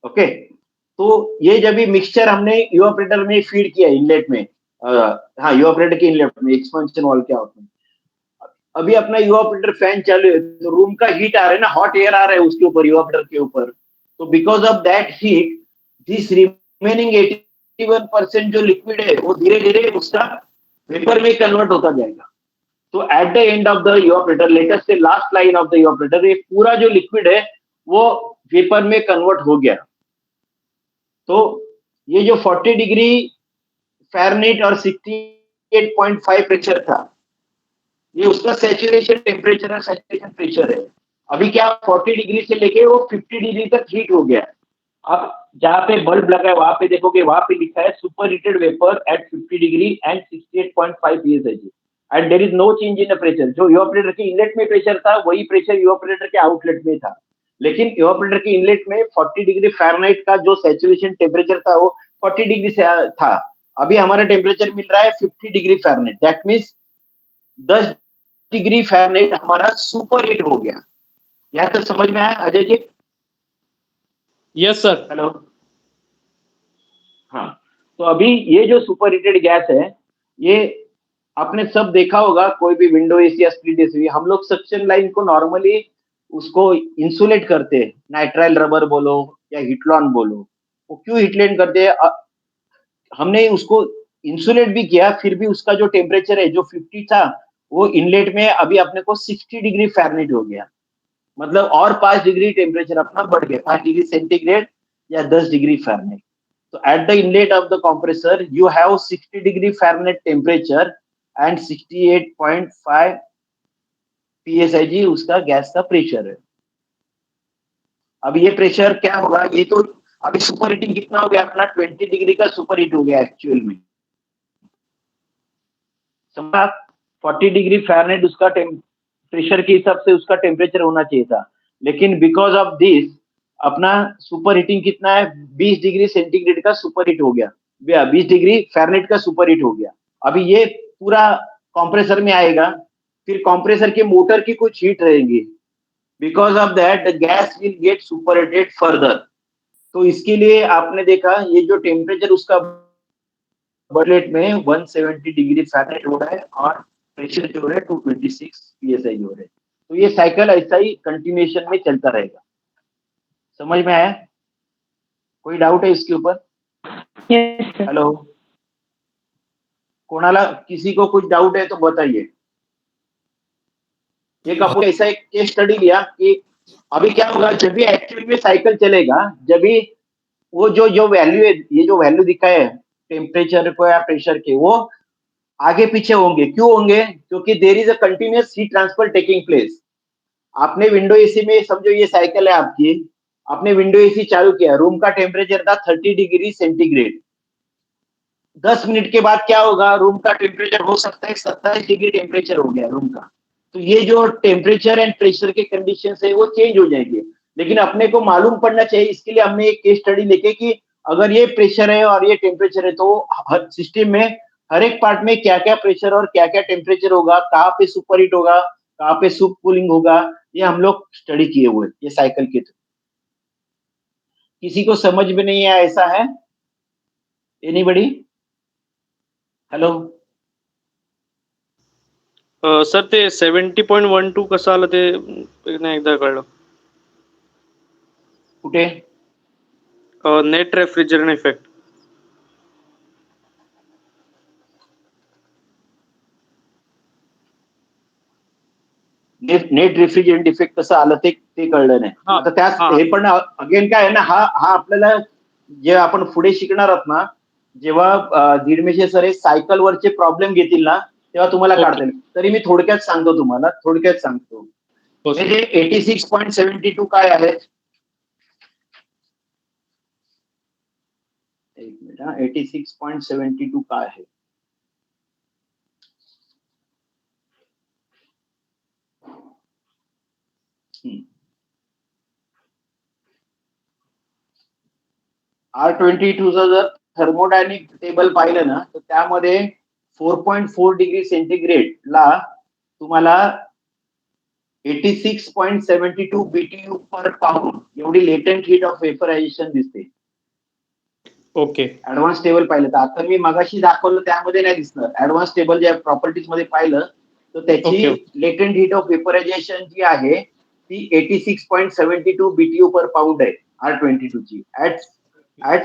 ओके, तो ये जब भी मिक्सचर हमने इवापोरेटर में फीड किया इनलेट में, हाँ इवापोरेटर के इनलेट में एक्सपेंशन वाल्व के आउट में, अभी अपना इवापोरेटर फैन चालू है तो रूम का हीट आ रहा है ना, हॉट एयर आ रहा है उसके ऊपर, इवापोरेटर के ऊपर, तो because of that heat this remaining 81% जो लिक्विड है वो धीरे धीरे उसका वेपर में कन्वर्ट होता जाएगा। तो at the end of the evaporator, latest से last line of the evaporator, ये पूरा जो लिक्विड है वो वेपर में कन्वर्ट हो गया। तो ये जो 40 डिग्री फ़ारेनहाइट और 68.5 प्रेशर था, ये उसका सैचुरेशन टेम्परेचर और सैचुरेशन प्रेशर है। अभी क्या 40 डिग्री से लेके वो 50 डिग्री तक हीट हो गया। अब जहाँ पे बल्ब लगा है वहां पे देखोगे, वहां पे लिखा है superheated vapour at 50 degree and 68.5 psi and there is no change in the pressure. जो इवापोरेटर के इनलेट में प्रेशर था वही प्रेशर इवापोरेटर के आउटलेट में था, लेकिन इवापोरेटर के इनलेट में 40 डिग्री फ़ारेनहाइट का जो सैचुरेशन टेम्परेचर था वो 40 डिग्री से था। अभी हमारा टेम्परेचर मिल रहा है 50 degree Fahrenheit, that means 10 degree Fahrenheit हमारा सुपर हीट हो गया। यहाँ तक समझ में आया Ajay ji? Yes sir. Hello, हाँ, तो अभी ये जो सुपर हीटेड गैस है, ये आपने सब देखा होगा, कोई भी विंडो एसी या स्प्लिट एसी, हम लोग सक्शन लाइन को नॉर्मली उसको इंसुलेट करते हैं, नाइट्राइल रबर बोलो या हिटलॉन बोलो। वो क्यों हिटलेट करते हैं? हमने उसको इंसुलेट भी किया, फिर भी उसका जो टेम्परेचर है जो 50 था वो इनलेट में अभी अपने को 60 डिग्री फ़ारेनहाइट हो गया। मतलब और 5 डिग्री टेम्परेचर अपना बढ़ गया, 5 डिग्री सेंटीग्रेड या 10 degree Fahrenheit. So at the inlet of the compressor, you have 60 degree Fahrenheit temperature and 68.5 psi उसका गैस का प्रेशर है। अब ये प्रेशर क्या होगा? ये तो अभी सुपर हीटिंग कितना हो गया अपना? 20 डिग्री का सुपर हीट हो गया एक्चुअल में। समझा? 40 डिग्री फ़ारेनहाइट उसका प्रेशर के हिसाब से उसका टेम्परेचर होना चाहिए था, लेकिन बिकॉज ऑफ दिस अपना सुपर हीटिंग कितना है? 20 डिग्री सेंटीग्रेड का सुपर हीट हो गया, 20 डिग्री फ़ारेनहाइट का सुपर हीट हो गया। अभी ये पूरा कंप्रेसर में आएगा, फिर कंप्रेसर के मोटर की कुछ हीट रहेंगी, because of that the gas will get super heated further. तो इसके लिए आपने देखा ये जो टेम्परेचर उसका बर्लेट में 170 डिग्री फ़ारेनहाइट हो रहा है और प्रेशर जो है 226 psi हो रहा है। तो ये साइकिल ऐसा ही कंटिन्यूएशन में चलता रहेगा। समझ में आया? कोई डाउट है इसके ऊपर? Yes, sir. हेलो, कोणाला किसी को कुछ डाउट है तो बताइए। एक आपको ऐसा एक केस स्टडी लिया कि अभी क्या होगा जब भी एक्चुअली में साइकिल चलेगा, जब भी वो जो वैल्यू है, ये जो वैल्यू दिखा है टेम्परेचर को या प्रेशर के, वो आगे पीछे होंगे। क्यों होंगे? क्योंकि there is a continuous heat transfer taking place. आपने विंडो एसी में समझो ये साइकिल है आपकी, आपने विंडो एसी चालू किया, रूम का टेम्परेचर था 30 डिग्री सेंटीग्रेड। 10 मिनट के बाद क्या होगा? रूम का टेम्परेचर हो सकता है 27 डिग्री टेम्परेचर हो गया रूम का। तो ये जो टेम्परेचर एंड प्रेशर के कंडीशन है वो चेंज हो जाएंगे, लेकिन अपने को मालूम पड़ना चाहिए। इसके लिए हमने एक केस स्टडी लेके कि अगर ये प्रेशर है और ये टेम्परेचर है तो हर सिस्टम में हर एक पार्ट में क्या क्या प्रेशर और क्या क्या टेम्परेचर होगा, कहाँ पे सुपर हीट होगा, कहाँ पे सुप कूलिंग होगा, ये हम लोग स्टडी किए हुए ये साइकिल के थ्रू। किसी को समझ में नहीं आया ऐसा है? एनीबडी? हेलो, सर ते 70.12 कसं आलं ते नाही एकदा कळलं. कुठे? Net refrigeration effect. Net refrigerant effect कसं आलं ते कळलं नाही. हा, आता त्याच हा. हे पण अगेन काय आहे ना, हा आपल्याला जे आपण पुढे शिकणार आहोत ना, जेव्हा दीडमेशे सर हे सायकल वरचे प्रॉब्लेम घेतील ना, तेव्हा तुम्हाला ओके. काढता येईल. तरी मी थोडक्यात सांगतो तुम्हाला, थोडक्यात सांगतो. हो हे सर. जे 86.72 काय आहे? एक मिनिट हा, 86.72 काय आहे? R22 चा जर थर्मोडायनिक टेबल पाहिलं ना, तर त्यामध्ये 4.4 डिग्री सेंटीग्रेड ला तुम्हाला 86.72 BTU पर पाऊंड एवढी लेटेंट हीट ऑफ वेपरायझेशन दिसते. ओके. ऍडव्हान्स टेबल पाहिलं तर आता मी मगाशी दाखवलं त्यामध्ये नाही दिसणार. ऍडव्हान्स टेबल ज्या प्रॉपर्टीज मध्ये पाहिलं तर त्याची Okay. Latent heat of vaporization जी आहे ती 86.72 BTU पर पाऊंड आहे R22 ची ऍट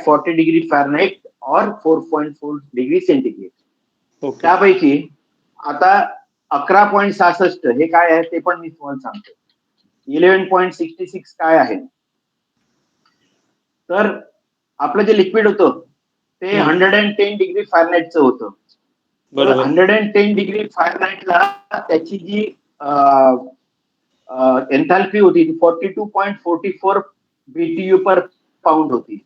40 डिग्री फॅरनहाईट और 4.4 डिग्री सेंटीग्रेड. ओके. त्यापैकी आता 11.66 हे काय आहे ते पण मी तुम्हाला सांगतो. 11.66 काय आहे तर आपलं जे लिक्विड होतं ते 110 डिग्री फॅरनहाईटचं होतं. बरोबर. 110 डिग्री फॅरनहाईटला त्याची जी एन्थॅल्पी होती ती 42.44 BTU पर पाऊंड होती.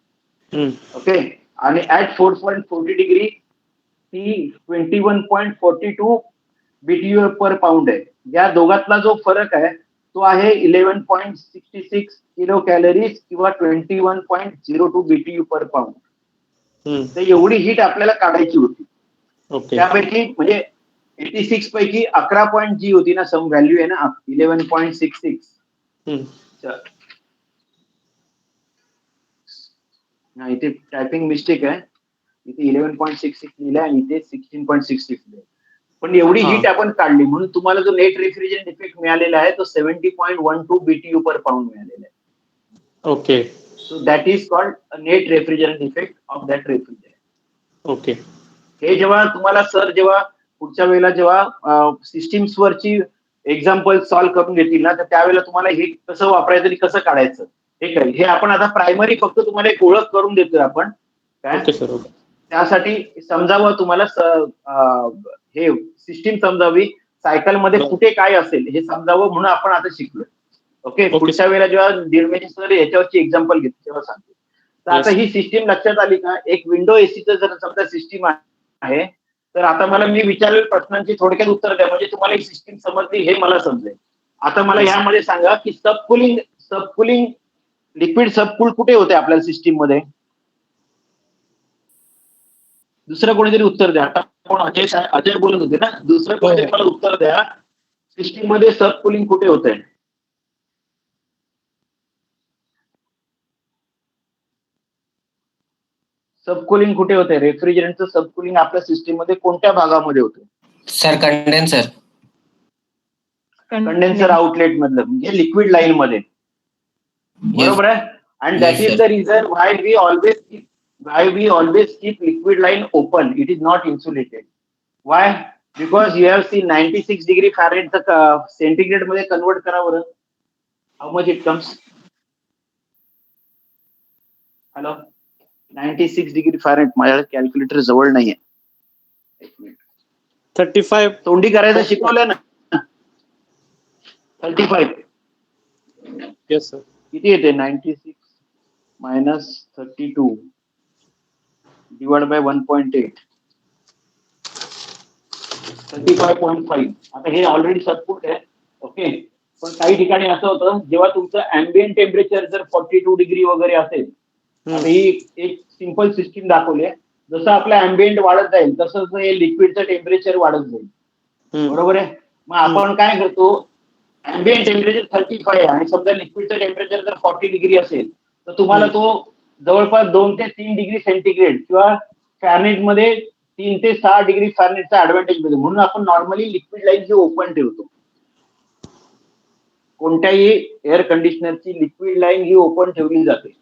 ओके. आणि ऍट 4.40 डिग्री ती 21.42 BTU पर पाऊंड आहे. या दोघातला जो फरक आहे तो आहे 11.66 किलो कॅलरीज किंवा 21.02 BTU पर पाऊंड. तर एवढी हीट आपल्याला काढायची होती. ओके. त्यापैकी म्हणजे 86 पैकी 11 पॉईंट जी होती ना सम व्हॅल्यू आहे ना 11.66. नाही इथे टायपिंग मिस्टेक आहे. इथे 11.66 लिहिलंय आणि इथे 16.66 लिहिलंय. पण एवढी हीट आपण काढली म्हणून तुम्हाला जो नेट रेफ्रिजरंट इफेक्ट मिळालेला आहे तो 70.12 BTU पर पाऊंड मिळालेला आहे. Okay. So that is called net refrigerant effect of that refrigerant. Okay. हे जेव्हा तुम्हाला सर जेव्हा पुढच्या वेळेला जेव्हा सिस्टीम्स वरची एक्झाम्पल सॉल्व्ह करून घेतील ना तर त्यावेळेला तुम्हाला हे कसं वापरायचं आणि कसं काढायचं हे कळेल. हे आपण आता प्रायमरी फक्त तुम्हाला एक ओळख करून देतोय आपण काय ओके सर. त्यासाठी समजावं तुम्हाला हे सिस्टीम समजावी सायकल मध्ये कुठे काय असेल हे समजावं म्हणून आपण आता शिकलोय. ओके. पुढच्या वेळेला जेव्हा निर्मेश सर याच्यावरची एक्झाम्पल घेतो तेव्हा सांगतो. तर आता ही सिस्टीम लक्षात आली का. एक विंडो एसीचं जर समजा सिस्टीम आहे तर आता मला मी विचारलेल्या प्रश्नांची थोडक्यात उत्तर द्या म्हणजे तुम्हाला ही सिस्टीम समजली हे मला समजेल. आता मला यामध्ये सांगा की सबकुलिंग लिक्विड सबकूल कुठे होते आपल्या सिस्टीम मध्ये. दुसरं कोणीतरी उत्तर द्या. आता कोण अजय बोलत होते ना. दुसरं कोणीतरी मला उत्तर द्या सिस्टीम मध्ये सबकुलिंग कुठे होते. सबकुलिंग कुठे होते. रेफ्रिजरंटचं सबकुलिंग आपल्या सिस्टीम मध्ये कोणत्या भागामध्ये होते. सर कंडेन्सर आउटलेट मधलं म्हणजे लिक्विड लाईन मध्ये. बरोबर आहे. And that is the reason why we always keep liquid line open. It is not insulated. Why because you have seen 96 degree Fahrenheit centigrade मध्ये कन्वर्ट करा बरं. How much it comes. Hello 96 degree Fahrenheit माझ्या calculator जवळ नाहीये. 35. तोंडी करायचं शिकवलंय ना. 35 yes sir. किती येते 96 मायनस 32 डिवाइड बाय 1.8 35.5. आता हे ऑलरेडी सबकूल आहे. ओके. पण काही ठिकाणी असं होतं जेव्हा तुमचं अँबियंट टेम्परेचर जर 42 डिग्री वगैरे असेल. आता ही एक सिंपल सिस्टीम दाखवली आहे. जसं आपलं अँबियंट वाढत जाईल तसं हे लिक्विडचं टेम्परेचर वाढत जाईल. बरोबर आहे. मग आपण काय करतो अँबियंट टेम्परेचर 35 आहे आणि समजा लिक्विडचं टेम्परेचर जर 40 डिग्री असेल तर तुम्हाला तो जवळपास 2 ते 3 डिग्री सेंटीग्रेड किंवा फॅरनहाईट मध्ये 3 ते 6 डिग्री फॅरनहाईटचा ऍडव्हान्टेज मिळतो. म्हणून आपण नॉर्मली लिक्विड लाईन ही ओपन ठेवतो. कोणत्याही एअर कंडिशनरची लिक्विड लाईन ही ओपन ठेवली जाते.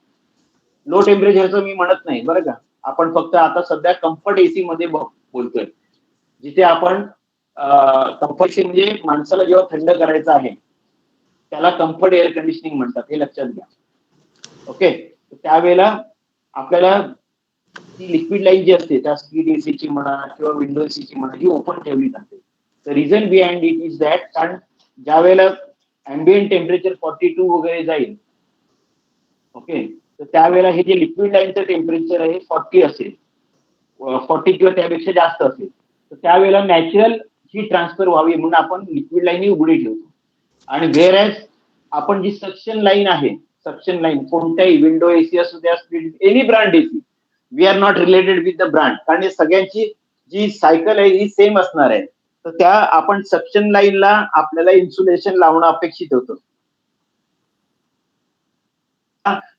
लो टेम्परेचरचं मी म्हणत नाही बरं का. आपण फक्त आता सध्या कम्फर्ट एसी मध्ये बोलतोय जिथे आपण कम्फर्ट म्हणजे माणसाला जेव्हा थंड करायचं आहे त्याला कम्फर्ट एअर कंडिशनिंग म्हणतात हे लक्षात घ्या. ओके. त्यावेळेला आपल्याला ती लिक्विड लाईन जी असते त्या स्पीड एसीची म्हणा किंवा विंडो एसीची म्हणा ही ओपन ठेवली जाते. The reason behind it is that कारण ज्या वेळेला अँबियंट टेम्परेचर 42 वगैरे जाईल. ओके. तर त्यावेळेला हे जे लिक्विड लाईनचं टेम्परेचर आहे 40 असेल 40 किंवा त्यापेक्षा जास्त असेल तर त्यावेळेला नॅचरल हीट ट्रान्सफर व्हावी म्हणून आपण लिक्विड लाईन ही उघडी ठेवतो. आणि व्हेअरएज आपण जी सक्शन लाईन आहे सक्शन लाईन कोणत्याही विंडो एसी असू द्या speed any brand AC we are not related with the brand कारण सगळ्यांची जी सायकल आहे ही सेम असणार आहे. तर त्या आपण सक्शन लाईनला आपल्याला इन्सुलेशन लावणं अपेक्षित होतं.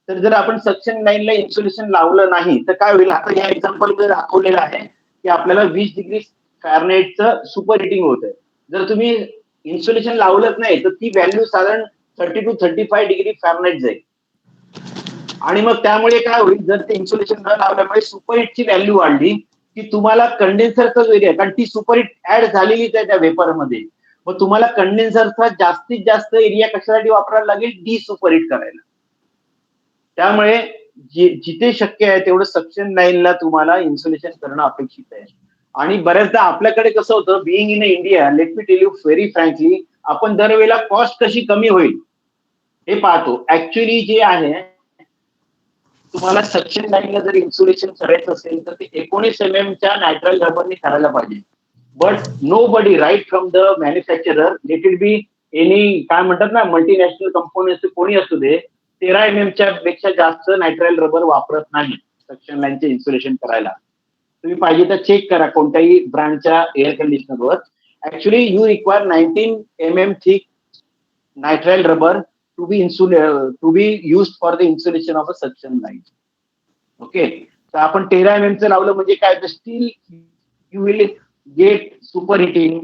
तर जर आपण सक्शन लाईनला इन्सुलेशन लावलं नाही तर काय होईल, आता या एक्झाम्पल मध्ये दाखवलेलं आहे की आपल्याला 20 डिग्री फॅरनहाइटचं सुपर हिटिंग होत आहे. जर तुम्ही इन्सुलेशन लावलंच नाही तर ती व्हॅल्यू साधारण 30 to 35 डिग्री फॅरनहाइट जाईल. आणि मग त्यामुळे काय होईल, जर ते इन्सुलेशन न लावल्यामुळे सुपरहिटची व्हॅल्यू वाढली की तुम्हाला कंडेन्सरचाच एरिया, कारण ती सुपरहिट ऍड झालेलीच आहे त्या वेपरमध्ये, मग तुम्हाला कंडेन्सरचा जास्तीत जास्त एरिया कशासाठी वापरायला लागेल, डी सुपरहिट करायला. त्यामुळे जिथे शक्य आहे तेवढं सक्शन लाईनला तुम्हाला इन्सुलेशन करणं अपेक्षित आहे. आणि बऱ्याचदा आपल्याकडे कसं होतं, being in India, let me tell you very frankly, आपण दरवेळेला कॉस्ट कशी कमी होईल हे पाहतो. ऍक्च्युअली जे आहे, तुम्हाला सक्शन लाईनला जर इन्सुलेशन करायचं असेल तर ते 19 mm च्या नायट्राइल रबरने करायला पाहिजे. But nobody right from the manufacturer, let it be any, काय म्हणतात ना, मल्टीनॅशनल कंपनी असते, कोणी असू दे, 13 mm च्या पेक्षा जास्त नायट्राइल रबर वापरत नाही सक्शन लाईनचे इन्सुलेशन करायला. तुम्ही पाहिजे तर चेक करा कोणत्याही ब्रँडच्या एअर कंडिशनरवर. Actually you require 19 mm thick nitrile rubber to be used for the insulation of a suction line. Okay, तर आपण 13 mm चं लावलं म्हणजे काय, तर still you will get superheating.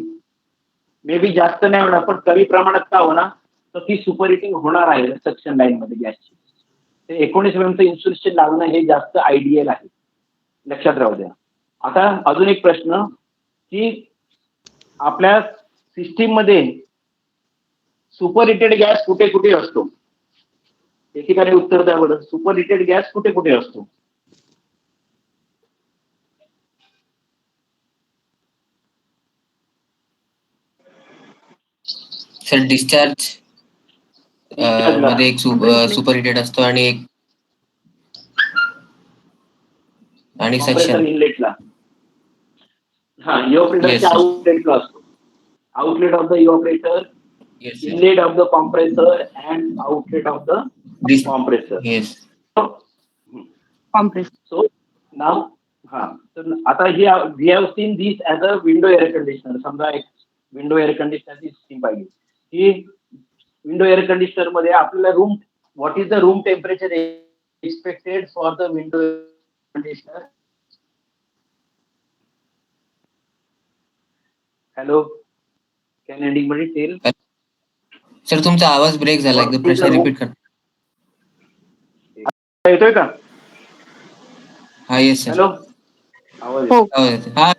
Maybe जास्त नाही होणार पण कमी प्रमाणात का होणार, तर ती सुपर हिटिंग होणार आहे सक्शन लाईन मध्ये गॅसची. ते 19 mm चं इन्सुलेशन लावणं हे जास्त आयडियल आहे, लक्षात राहू द्या. आता अजून एक प्रश्न की आपल्या सिस्टीम मध्ये सुपर हिटेड गॅस कुठे कुठे असतो, एकेकाने उत्तर द्या बरं. सुपर हिटेड गॅस कुठे कुठे असतो? सर डिस्चार्ज मध्ये एक सुपर हिटेड असतो आणि एक कॉम्प्रेसर इनलेटला, हा, इव्हॅपोरेटरच्या आउटलेटला असतो. Outlet of the evaporator, inlet of the compressor and outlet of the compressor. Yes. Compressor. So now, so आता we have seen this as a window air conditioner. समजा एक विंडो एअर कंडिशनरची सिस्टीम पाहिली. ही window air conditioner मध्ये आपल्याला room, what is the room temperature expected for the window conditioner? Hello, can anybody tell? Sir तुमचा आवाज break झाला, एकदा प्रश्न रिपीट कर. येतोय का? हा, येस सर. हॅलो, आवाज येतो. हा,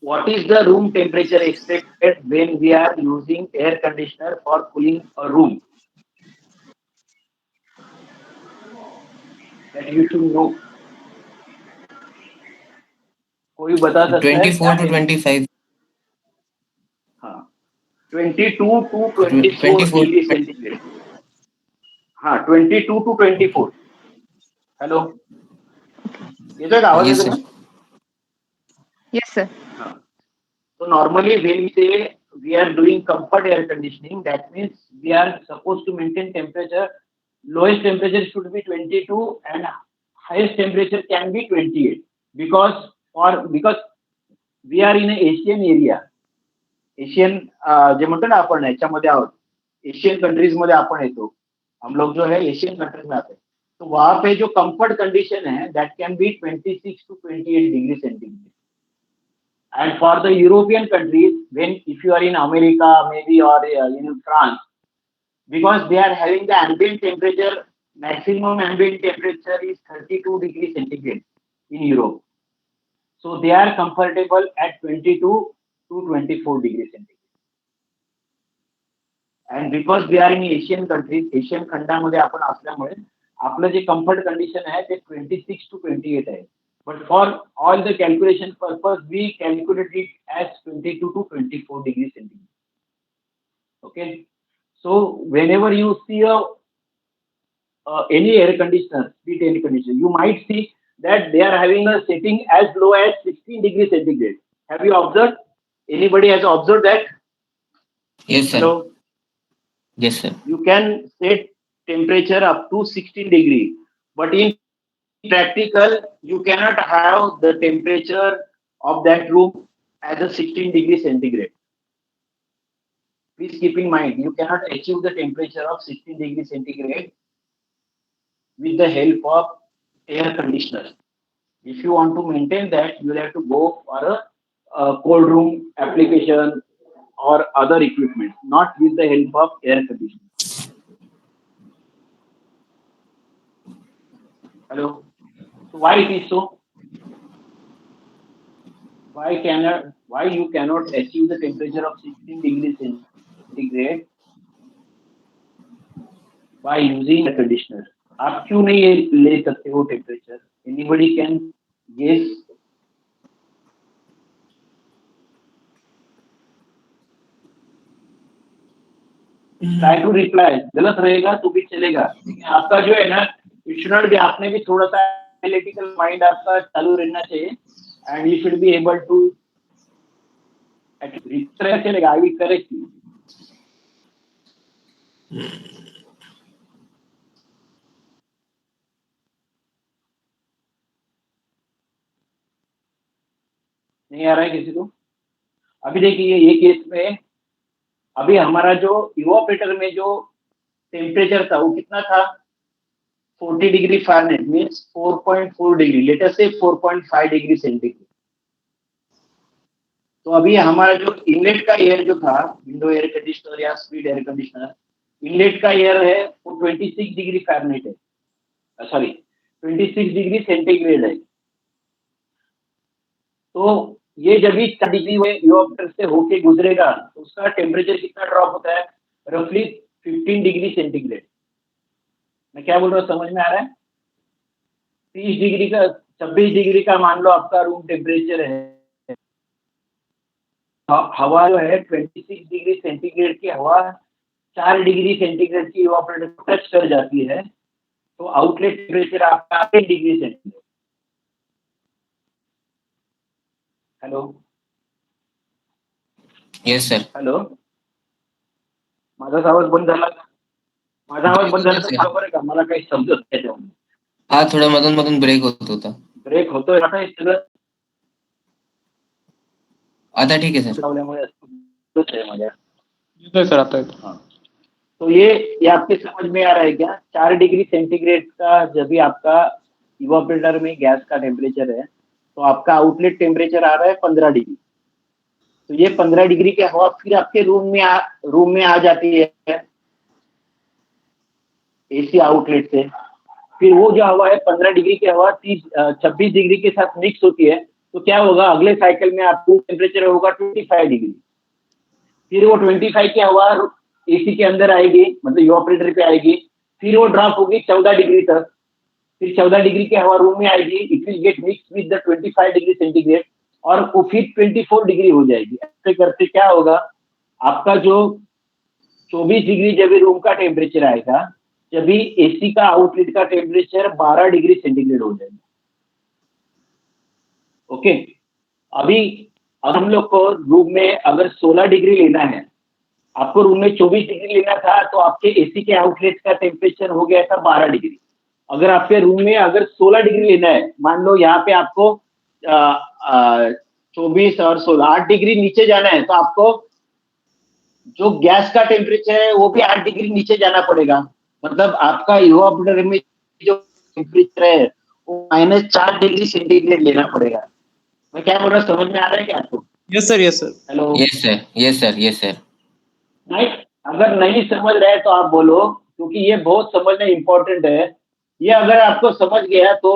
what is the room temperature expected when we are using air conditioner for cooling a room? That you should know. कोई बता सकता है? 24 to 25. हाँ, 22 to 24 डिग्री सेंटीग्रेड. हाँ, 22 to 24. हेलो, येतोय का आवाज? येतोय? Yes, sir. So normally when we say we are doing comfort air conditioning, that means we are supposed to maintain temperature. Lowest temperature should be 22 and highest temperature can be 28 because we are in an Asian area. Asian जे म्हणतो ना आपण याच्यामध्ये आहोत, Asian countries मध्ये आपण येतो, हम लोग जो है एशियन कंट्रीज में आते हैं. तो वहां पे जो कंफर्ट कंडीशन है that can be 26 to 28 degree centigrade. And for the European countries, when if you are in America maybe or in France, because they are having the ambient temperature, maximum ambient temperature is 32 degrees centigrade in Europe. So they are comfortable at 22 to 24 degrees centigrade. And because we are in Asian countries, Asian खंडामध्ये आपण असल्यामुळे आपलं जे comfort condition आहे ते 26 to 28 आहे. But for all the calculation purpose, we calculate it as 22 to 24 degrees centigrade. Okay. So whenever you see any air conditioner, heat air conditioner, you might see that they are having a setting as low as 16 degrees centigrade. Have you observed? Anybody has observed that? Yes, sir. Hello? Yes, sir. You can set temperature up to 16 degree, but in practical you cannot have the temperature of that room as a 16 degree centigrade. Please keep in mind, you cannot achieve the temperature of 16 degree centigrade with the help of air conditioner. If you want to maintain that, you will have to go for a cold room application or other equipment, not with the help of air conditioner. Hello. So why it is so? Why you cannot achieve the temperature of 16 degrees centigrade by using air conditioner? आप क्यों नहीं ये ले सकते हो temperature? Anybody can guess? Try to reply. गलत रहेगा तो भी चलेगा, लेकिन आपका जो है ना, it should not be, आपने भी थोड़ा सा एनालिटिकल माइंड आपका चालू रहना चाहिए, and you should be able to चलेगा. I will correct you. नहीं आ रहा है किसी को? अभी देखिए ये केस में अभी हमारा जो इवोपरेटर में जो टेम्परेचर था वो कितना था? 40 degree Fahrenheit means 4.4 degree, let us से 4.5 डिग्री सेंटीग्रेड. तो अभी हमारा जो इनलेट का एयर जो था, विंडो एयर कंडीशनर या स्पीड एयर कंडीशनर, इनलेट का एयर है वो 26 डिग्री फ़ारेनहाइट है, सॉरी 26 डिग्री सेंटीग्रेड है. तो ये जब भी 4 डिग्री में इवोपरेटर से होके गुजरेगा तो उसका टेम्परेचर कितना ड्रॉप होता है? रफली 15 डिग्री सेंटीग्रेड. मैं क्या बोल रहा हूँ, समझ में आ रहा है? 30 डिग्री का 26 डिग्री का मान लो आपका रूम टेम्परेचर है, हवा जो है 26 डिग्री सेंटीग्रेड की हवा 4 डिग्री सेंटीग्रेड की इवोपरेटर टच कर जाती है, तो आउटलेट टेम्परेचर आपका 10 degree centigrade. Hello. Yes sir. Hello. माझा आवाज बंद झाला का? माझा आवाज बंद झाला तर बरोबर आहे का? मला काही समजत नाही त्याच्यामध्ये. हा थोडा मधून मधून ब्रेक होत होता. ब्रेक होतोय आता हे सगळं आता ठीक आहे सर. लावल्यामुळे होत आहे माझ्या. येतोय सर आता येतो. हाँ. तो ये आपके समझ में आ रहा है क्या? 4 डिग्री सेंटीग्रेड का जब भी आपका इवोपरेटर में गैस का टेम्परेचर है तो आपका आउटलेट टेम्परेचर आ रहा है 15 डिग्री. तो ये 15 डिग्री की हवा फिर आपके रूम में आ जाती है एसी आउटलेट से. फिर वो जो हवा है 15 डिग्री की हवा 26 डिग्री के साथ मिक्स होती है, तो क्या होगा? अगले साइकिल में आपको टेम्परेचर होगा 25 डिग्री. फिर वो 25 की हवा एसी के अंदर आएगी, मतलब इवोपरेटर पे आएगी, फिर वो ड्रॉप होगी 14 डिग्री तक. फिर 14 डिग्री की हवा रूम में आएगी, it will get mix with the 25 degree centigrade और वो फिर 24 डिग्री हो जाएगी. ऐसे करते क्या होगा? आपका जो 24 डिग्री जब भी रूम का टेम्परेचर आएगा, जब भी एसी का आउटलेट का टेम्परेचर 12 डिग्री सेंटीग्रेड हो जाएगा. ओके. अभी हम लोग को रूम में अगर 16 डिग्री लेना है, आपको रूम में 24 डिग्री लेना था, तो आपके एसी के आउटलेट का टेम्परेचर हो गया था 12 डिग्री. अगर आपके रूम में अगर 16 डिग्री लेना है, मान लो यहाँ पे आपको 24 और 16 8 डिग्री नीचे जाना है, तो आपको जो गैस का टेम्परेचर है वो भी 8 डिग्री नीचे जाना पड़ेगा. मतलब आपका इवोपरेटर में जो टेम्परेचर है वो -4 डिग्री सेंटीग्रेड लेना पड़ेगा. मैं क्या बोल रहा हूँ, समझ में आ रहा है क्या आपको? Yes sir, yes sir. Hello. Yes sir, yes sir, yes sir. नहीं, अगर नहीं समझ रहे तो आप बोलो, क्योंकि ये बहुत समझना इम्पोर्टेंट है. ये अगर आपको समझ गया तो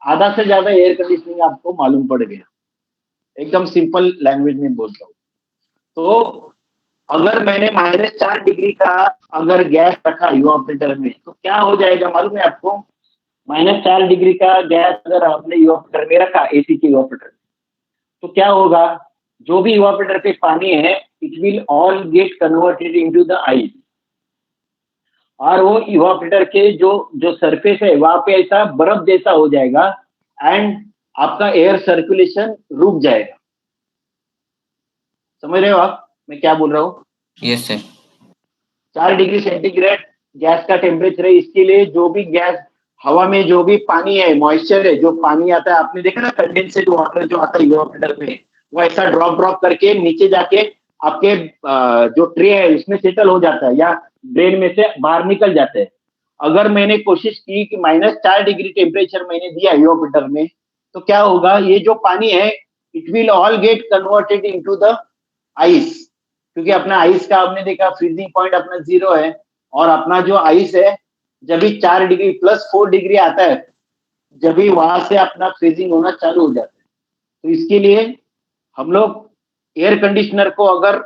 आधा से ज्यादा एयर कंडीशनिंग आपको मालूम पड़ गया. एकदम सिंपल लैंग्वेज में बोलता हूँ. तो अगर मैंने -4 डिग्री का अगर गैस रखा इवोपरेटर में, तो क्या हो जाएगा मालूम है आपको? -4 डिग्री का गैस अगर आपने इवोपरेटर में रखा, एसी के इवोपरेटर, तो क्या होगा? जो भी इवोपरेटर पे पानी है, it will all get converted into the ice, और वो इवोपरेटर के जो सरफेस है वहां पे ऐसा बर्फ जैसा हो जाएगा एंड आपका एयर सर्कुलेशन रुक जाएगा. समझ रहे हो आप मैं क्या बोल रहा हूँ? Yes sir. 4 degree centigrade gas का टेम्परेचर है. इसके लिए जो भी गैस हवा में जो भी पानी है, मॉइस्चर है, जो पानी आता है, आपने देखा ना कंडेंसेड वाटर जो आता है इवोपरेटर में, वो ऐसा ड्रॉप करके नीचे जाके आपके जो ट्रे है उसमें सेटल हो जाता है या ड्रेन में से बाहर निकल जाते हैं। अगर मैंने कोशिश की कि -4 डिग्री टेम्परेचर मैंने दिया इवापोरेटर में, तो क्या होगा, ये जो पानी है it will all get converted into the ice, क्योंकि अपना आइस का आपने देखा फ्रीजिंग पॉइंट अपना 0 है, और अपना जो आइस है जब भी 4 डिग्री +4 डिग्री आता है, जब भी वहां से अपना फ्रीजिंग होना चालू हो जाता है। तो इसके लिए हम लोग एयर कंडीशनर को अगर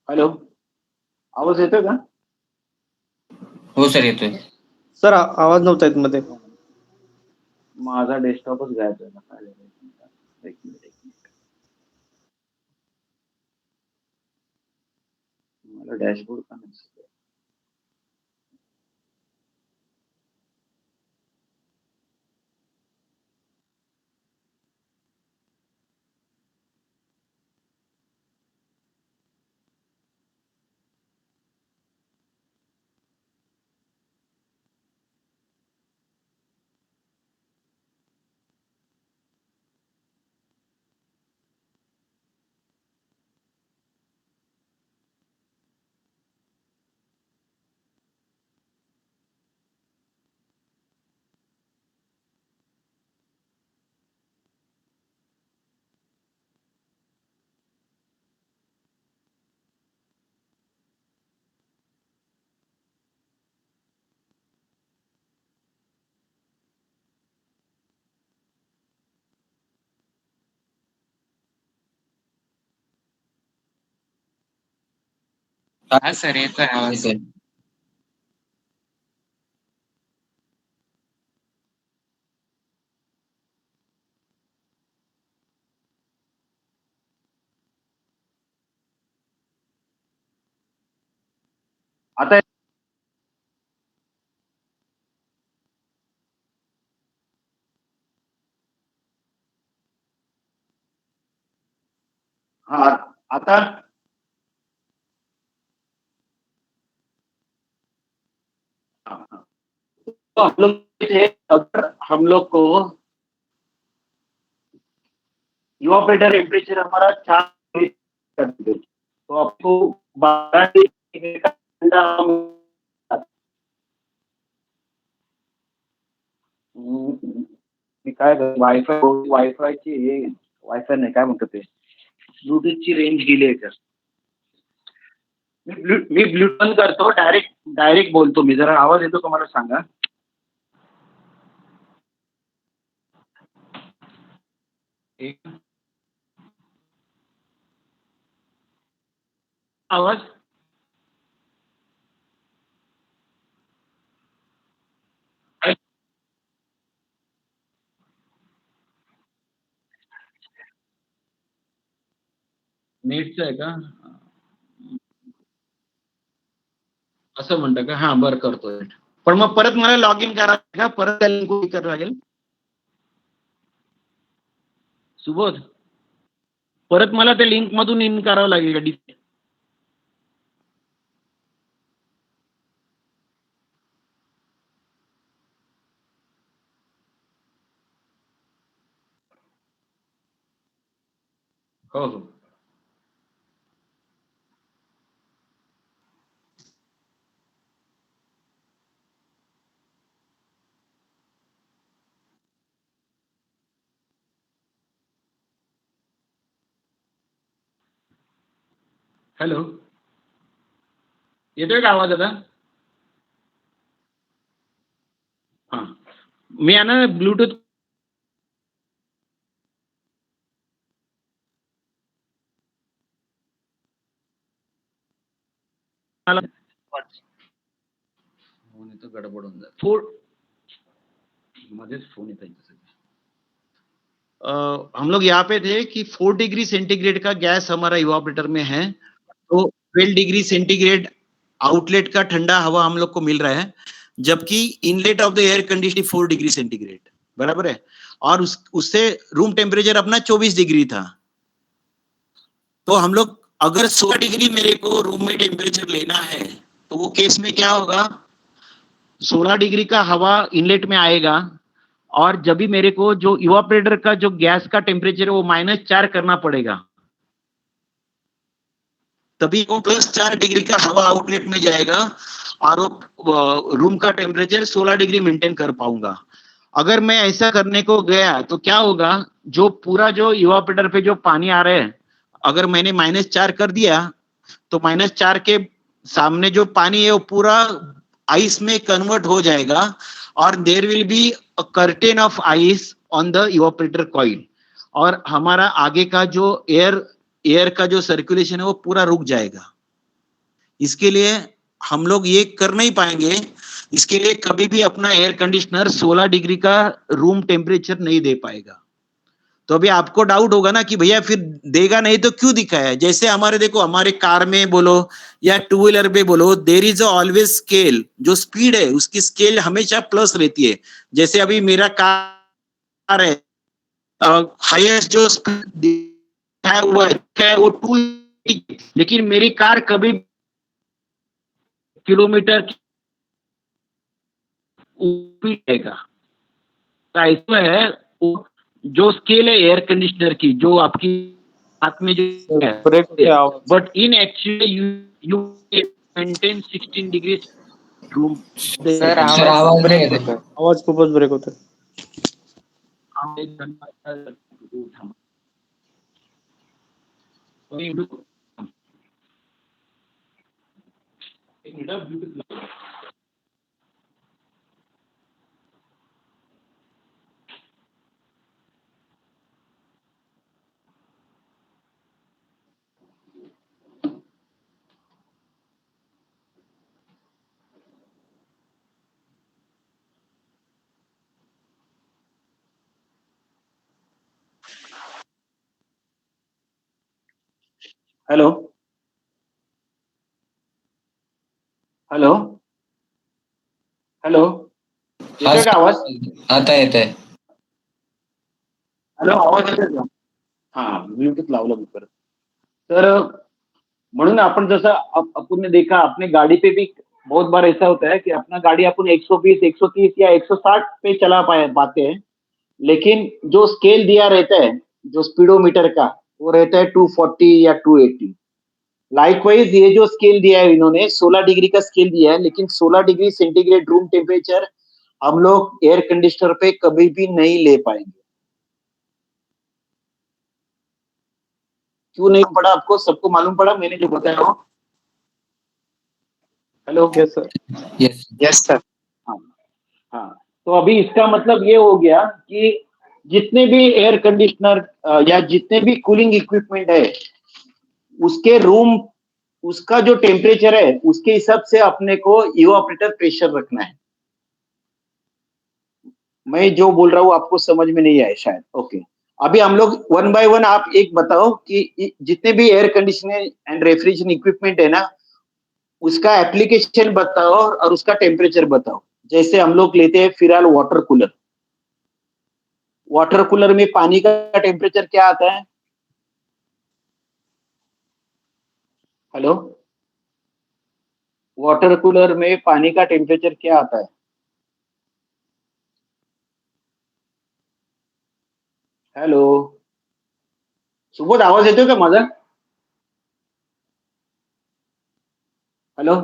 हेलो, आवाज येतोय का? हो सर येतोय. सर आवाज नव्हता येत मध्ये. माझा डेस्कटॉपच गायब झाला. एक मिनिट. मला डॅशबोर्ड का नाही दिसत? हा सर येतोय आवाज. येतोय. आता हा आता तो हम लोग थे, अगर हम लोग को इवापोरेटर टेम्परेचर हमारा 4 कर दे, तो आपको 12 डिग्री का ठंडा मी काय वायफायची हे वायफाय नाही, काय म्हणतात ते, ब्लूटूथची रेंज गेली आहे का? मी ब्लूटूथ बंद करतो, डायरेक्ट बोलतो मी. जरा आवाज येतो का मला सांगा. आवाज नेटचं आहे का? असं म्हणतं का? हा बरं, करतोय. पण मग परत मला लॉग इन करावं का? परत त्या लिंक करावं लागेल? सुबोध, परत मला त्या लिंक मधून इन करावं लागेल का? हो हो. हॅलो, येतोय का आवाज आता? हा, मी आहे ना ब्लूटूथ गडबड होऊन जाते. मध्येच फोन येत आहे. हम लोग यहाँ पे थे कि 4 डिग्री सेंटीग्रेड का गैस हमारा इवापोरेटर में है, तो 12 डिग्री सेंटीग्रेड आउटलेट का ठंडा हवा हम लोग को मिल रहा है, जबकि inlet of the air condition 4 degree centigrade, बराबर है, और उससे रूम टेम्परेचर अपना 24 डिग्री था. तो हम लोग अगर 16 डिग्री मेरे को रूम में टेम्परेचर लेना है, तो तो वो केस में क्या होगा, 16 डिग्री का हवा इनलेट में आएगा और जब भी मेरे को जो इवापोरेटर का जो गैस का टेम्परेचर है वो -4 करना पड़ेगा, तभी वो +4 डिग्री का हवा आउटलेट में जाएगा और वो रूम का टेम्परेचर 16 डिग्री मेंटेन कर पाऊंगा। अगर मैं ऐसा करने को गया तो क्या होगा, जो पूरा जो इवापोरेटर पे जो पानी आ रहा है, अगर मैंने -4 कर दिया तो -4 के सामने जो पानी है वो पूरा आइस में कन्वर्ट हो जाएगा और there will be a curtain of ice on the evaporator coil और हमारा आगे का जो एयर का जो सर्कुलेशन है वो पूरा रुक जाएगा। इसके लिए हम लोग ये कर नहीं पाएंगे, इसके लिए कभी भी अपना एयर कंडीशनर 16 डिग्री का रूम टेम्परेचर नहीं दे पाएगा। तो अभी आपको डाउट होगा ना कि भैया फिर देगा नहीं तो क्यों दिखाया है। जैसे हमारे देखो, हमारे कार में बोलो या टू व्हीलर में बोलो, देर इज ऑलवेज स्केल, जो स्पीड है उसकी स्केल हमेशा प्लस रहती है। जैसे अभी मेरा कार है, हाईएस्ट जो स्पीड हुआ है वो 2, लेकिन मेरी कार कभी किलोमीटर ऊपर तो ऐसा है, जो स्केल है एयर कंडीशनर की जो आपकी हाथ में जो है, ब्रेक होते आवाज but in actually you maintain 16 degree room. Sir sir आवाज नहीं येत आहे. आवाज खूपच ब्रेक होते. हेलो हेलो हेलो, येतोय का आवाज? आता येत आहे. हॅलो, आवाज येतोय का? हा, ब्लूटूथ लावलं मी परत. तर म्हणून अपन जैसा अपन ने देखा, अपने गाड़ी पे भी बहुत बार ऐसा होता है कि अपना गाड़ी अपन 120, 130 या 160 पे चला पाते हैं, लेकिन जो स्केल दिया रहता है जो स्पीडोमीटर का वो रहता है 240 या 280। लाइकवाइज ये जो स्केल दिया है इन्होंने 16 डिग्री का स्केल दिया है, लेकिन 16 डिग्री सेंटीग्रेड रूम टेम्परेचर हम लोग एयर कंडीशनर पे कभी भी नहीं ले पाएंगे। क्यों नहीं पड़ा आपको? सबको मालूम पड़ा मैंने जो बताया हो? Hello, yes sir. Yes. Yes sir. हाँ हाँ, तो अभी इसका मतलब ये हो गया कि जितने भी एयर कंडीशनर या जितने भी कूलिंग इक्विपमेंट है उसके रूम, उसका जो टेम्परेचर है उसके हिसाब से अपने को इवापोरेटर प्रेशर रखना है। मैं जो बोल रहा हूँ आपको समझ में नहीं आया शायद। ओके, अभी हम लोग वन बाय वन, आप एक बताओ कि जितने भी air conditioner and refrigeration equipment है ना, उसका एप्लीकेशन बताओ और उसका टेम्परेचर बताओ। जैसे हम लोग लेते हैं फिलहाल वाटर कूलर, वाटर कूलर में पानी का टेम्परेचर क्या आता है? हेलो, वाटर कूलर में पानी का टेम्परेचर क्या आता है? हेलो, सुबोध आवाज येतोय का माझा? हॅलो,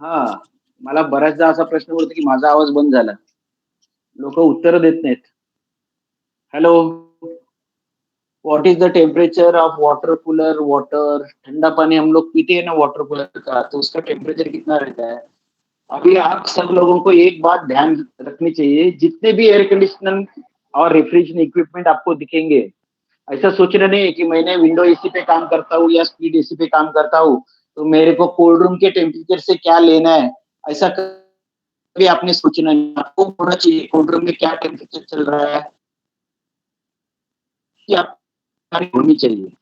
हा, मला बऱ्याचदा असा प्रश्न पडतो की माझा आवाज बंद झाला, लोक उत्तर देत नाहीत. Hello, what is the temperature of water cooler? Water, ठंडा पानी हम लोग पीते हैं ना वाटर कूलर का, तो उसका टेम्परेचर कितना रहता है? अभी आप सब लोगों को एक बात ध्यान रखनी चाहिए, जितने भी एयर कंडीशनर और रेफ्रिजरेशन इक्विपमेंट आपको दिखेंगे, ऐसा सोचना नहीं है कि मैंने विंडो एसी पे काम करता हूँ या स्पीड एसी पे काम करता हूँ तो मेरे को कोल्ड रूम के टेम्परेचर से क्या लेना है, ऐसा कभी आपने सोचना नहीं। आपको होना चाहिए कोल्ड रूम में क्या टेम्परेचर चल रहा है, होनी चाहिए।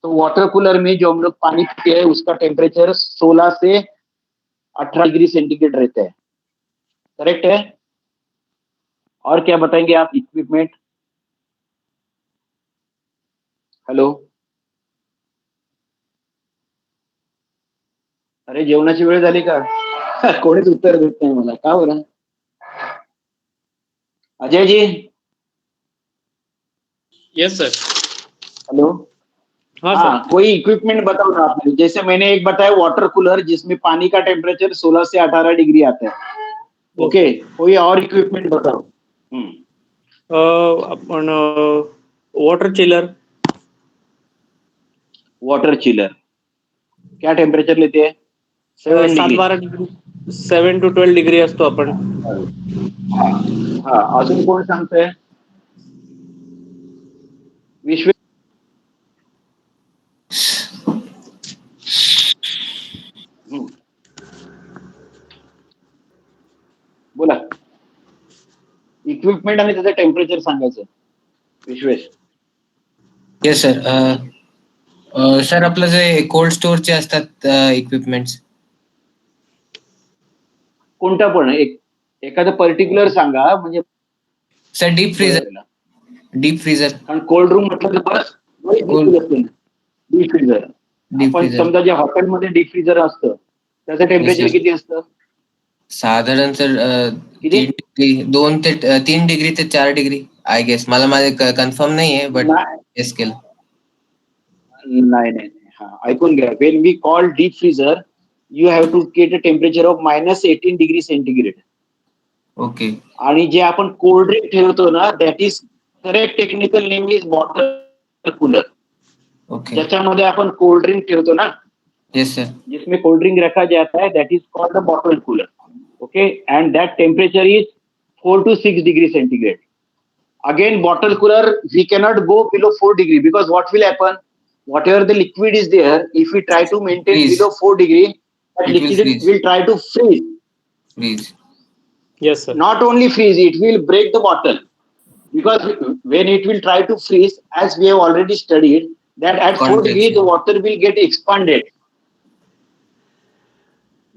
तो वाटर कूलर में जो हम लोग पानी पीते हैं उसका टेम्परेचर 16 से 18 डिग्री सेंटीग्रेड रहता है, करेक्ट है? और क्या बताएंगे आप इक्विपमेंट? हेलो, अरे जेवणाची वेळ झाली का? कोणीच उत्तर देत नाही मला, का बरं? Ajay ji, yes sir. Hello. हाँ हाँ, सर. कोई इक्विपमेंट बताओ ना आपने. जैसे मैंने एक बताया वाटर कूलर, जिसमें पानी का टेम्परेचर 16 से 18 डिग्री आता है. ओके, कोई और इक्विपमेंट बताओ. आपण वॉटर चिलर. वाटर चिलर क्या टेम्परेचर लेते हैं? 7 डिग्री. 7-12 डिग्री, 7 to 12 डिग्री असतो आपण. हा, अजून कोण सांगतंय? विश्व. हम्म. बोला. इक्विपमेंट आणि त्याचं टेम्परेचर सांगायचं. विश्वेश. Yes sir. सर आपलं जे कोल्ड स्टोअरचे असतात इक्विपमेंट्स. कोणता पण एखादं पर्टिक्युलर सांगा म्हणजे. Sir deep freezer. कारण कोल्ड रूम म्हटलं तर डीप फ्रीजर. आपण समजा जे हॉटेलमध्ये डीप फ्रीजर असतं त्याचं टेम्परेचर किती असतं? साधारण सर 2 ते 3 डिग्री ते 4 डिग्री आय गेस. मला माझे कन्फर्म नाहीये बट गेस केलं. नाही. हा, ऐकून घ्या. When we call deep freezer you have to get a temperature of -18 degree centigrade. Okay. आणि जे आपण कोल्ड ड्रिंक ठेवतो ना, that is correct technical name is bottle cooler. Okay. ज्याच्यामध्ये आपण कोल्ड ड्रिंक ठेवतो ना, यस सर. जिसमें कोल्ड ड्रिंक रखा जाता है, that is called the bottle cooler. Okay, and that temperature is 4 to 6 degree centigrade. Again, bottle cooler, we cannot go below 4 degree because what will happen? Whatever the liquid is there, if we try to maintain below 4 degree, that liquid will try to freeze. Yes sir. Not only freeze, it will break the bottle. Because when it will try to freeze, as we have already studied, that at 4 degree, the water will get expanded.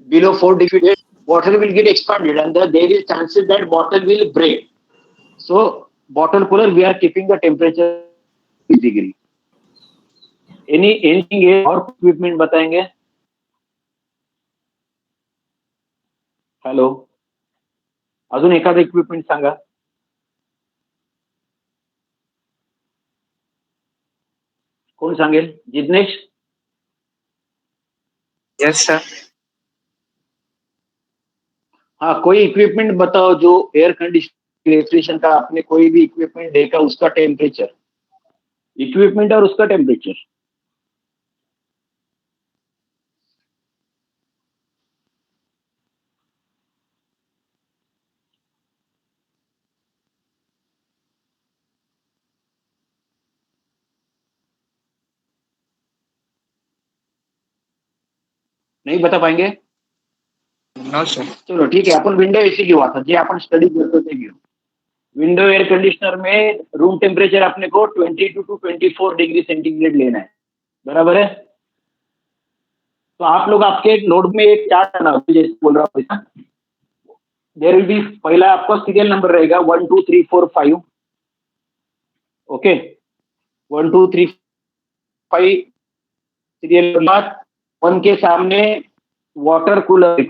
Below 4 degree, water will get expanded and there is chances that bottle will break. So, bottle cooler, we are keeping the temperature 6 degree. Anything और equipment बताएंगे? हेलो, अजून एखादा equipment सांगा. कोण सांगेल? Jignesh. Yes sir. हाँ, कोई इक्विपमेंट बताओ जो एयर कंडीशन रेफ्रिजरेशन का आपने कोई भी इक्विपमेंट देखा, उसका टेम्परेचर. इक्विपमेंट और उसका टेम्परेचर. नहीं बता पाएंगे? No sir. चलो ठीक है, अपन विंडो एसी घेऊ आता, जे आपण स्टडी करतो ते घेऊ. विंडो एयर कंडीशनर में रूम टेम्परेचर अपने को 22 to 24 डिग्री सेंटीग्रेड लेना है. बराबर है? तो आप लोग आपके नोट में एक चार्ट बनाओ, जैसे बोल रहा हूँ. देयर विल बी, पहला आपका सीरियल नंबर रहेगा 1 2 3 4 5. Okay, 1 2 3 5 serial number. 1 के सामने water cooler.